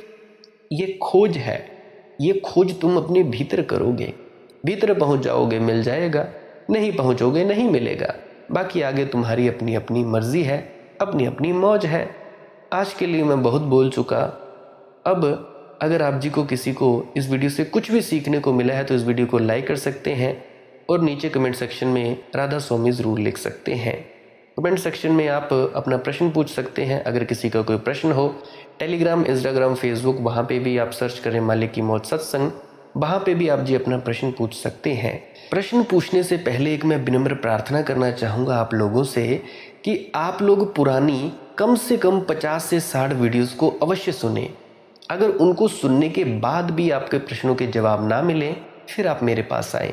ये खोज है। ये खोज तुम अपने भीतर करोगे, भीतर पहुंच जाओगे, मिल जाएगा। नहीं पहुंचोगे, नहीं मिलेगा। बाकी आगे तुम्हारी अपनी अपनी मर्जी है, अपनी अपनी मौज है। आज के लिए मैं बहुत बोल चुका। अब अगर आप जी को किसी को इस वीडियो से कुछ भी सीखने को मिला है तो इस वीडियो को लाइक कर सकते हैं और नीचे कमेंट सेक्शन में राधा स्वामी ज़रूर लिख सकते हैं। कमेंट सेक्शन में आप अपना प्रश्न पूछ सकते हैं। अगर किसी का कोई प्रश्न हो, टेलीग्राम, इंस्टाग्राम, फेसबुक, वहाँ पे भी आप सर्च करें मालिक की मौत सत्संग, वहाँ पे भी आप जी अपना प्रश्न पूछ सकते हैं। प्रश्न पूछने से पहले एक मैं विनम्र प्रार्थना करना चाहूँगा आप लोगों से कि आप लोग पुरानी कम से कम 50 से 60 वीडियोज़ को अवश्य सुने। अगर उनको सुनने के बाद भी आपके प्रश्नों के जवाब ना मिले फिर आप मेरे पास आएँ।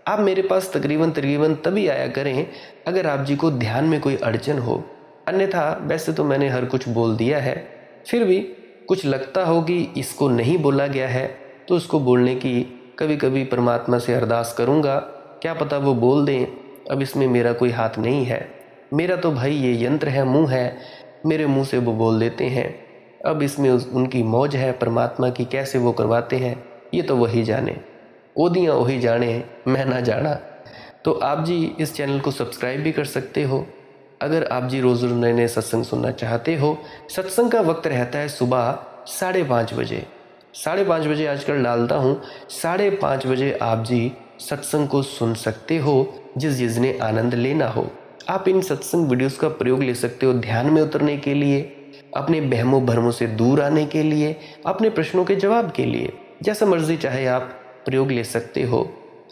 आप मेरे पास तकरीबन तभी आया करें अगर आप जी को ध्यान में कोई अड़चन हो। अन्यथा वैसे तो मैंने हर कुछ बोल दिया है, फिर भी कुछ लगता हो कि इसको नहीं बोला गया है तो उसको बोलने की कभी कभी परमात्मा से अरदास करूँगा, क्या पता वो बोल दें, अब इसमें मेरा कोई हाथ नहीं है, मेरा तो भाई ये यंत्र है, मुंह है, मेरे मुंह से वो बोल देते हैं, अब इसमें उनकी मौज है परमात्मा की, कैसे वो करवाते हैं ये तो वही जाने, ओदियाँ वही जाने, मैं ना जाना। तो आप जी इस चैनल को सब्सक्राइब भी कर सकते हो। अगर आप जी रोज़ रोज़ नए नए सत्संग सुनना चाहते हो, सत्संग का वक्त रहता है सुबह 5:30 बजे। 5:30 बजे आजकल डालता हूँ, 5:30 बजे आप जी सत्संग को सुन सकते हो, जिसने आनंद लेना हो। आप इन सत्संग वीडियोस का प्रयोग ले सकते हो ध्यान में उतरने के लिए, अपने बहमों भरमों से दूर आने के लिए, अपने प्रश्नों के जवाब के लिए, जैसा मर्जी चाहे आप प्रयोग ले सकते हो।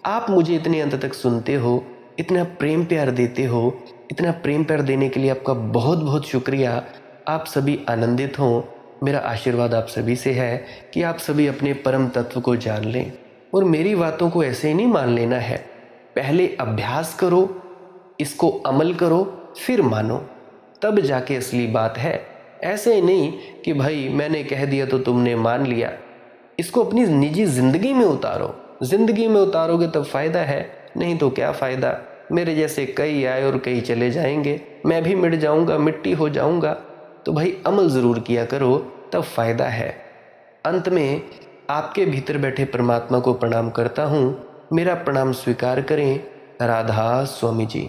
आप मुझे इतने अंत तक सुनते हो, इतना प्रेम प्यार देते हो, इतना प्रेम प्यार देने के लिए आपका बहुत बहुत शुक्रिया। आप सभी आनंदित हों। मेरा आशीर्वाद आप सभी से है कि आप सभी अपने परम तत्व को जान लें, और मेरी बातों को ऐसे ही नहीं मान लेना है, पहले अभ्यास करो, इसको अमल करो, फिर मानो, तब जाके असली बात है। ऐसे ही नहीं कि भाई मैंने कह दिया तो तुमने मान लिया। इसको अपनी निजी ज़िंदगी में उतारो, ज़िंदगी में उतारोगे तब फ़ायदा है, नहीं तो क्या फ़ायदा। मेरे जैसे कई आए और कई चले जाएंगे, मैं भी मिट जाऊंगा, मिट्टी हो जाऊंगा। तो भाई अमल ज़रूर किया करो, तब फ़ायदा है। अंत में आपके भीतर बैठे परमात्मा को प्रणाम करता हूँ, मेरा प्रणाम स्वीकार करें। राधा स्वामी जी।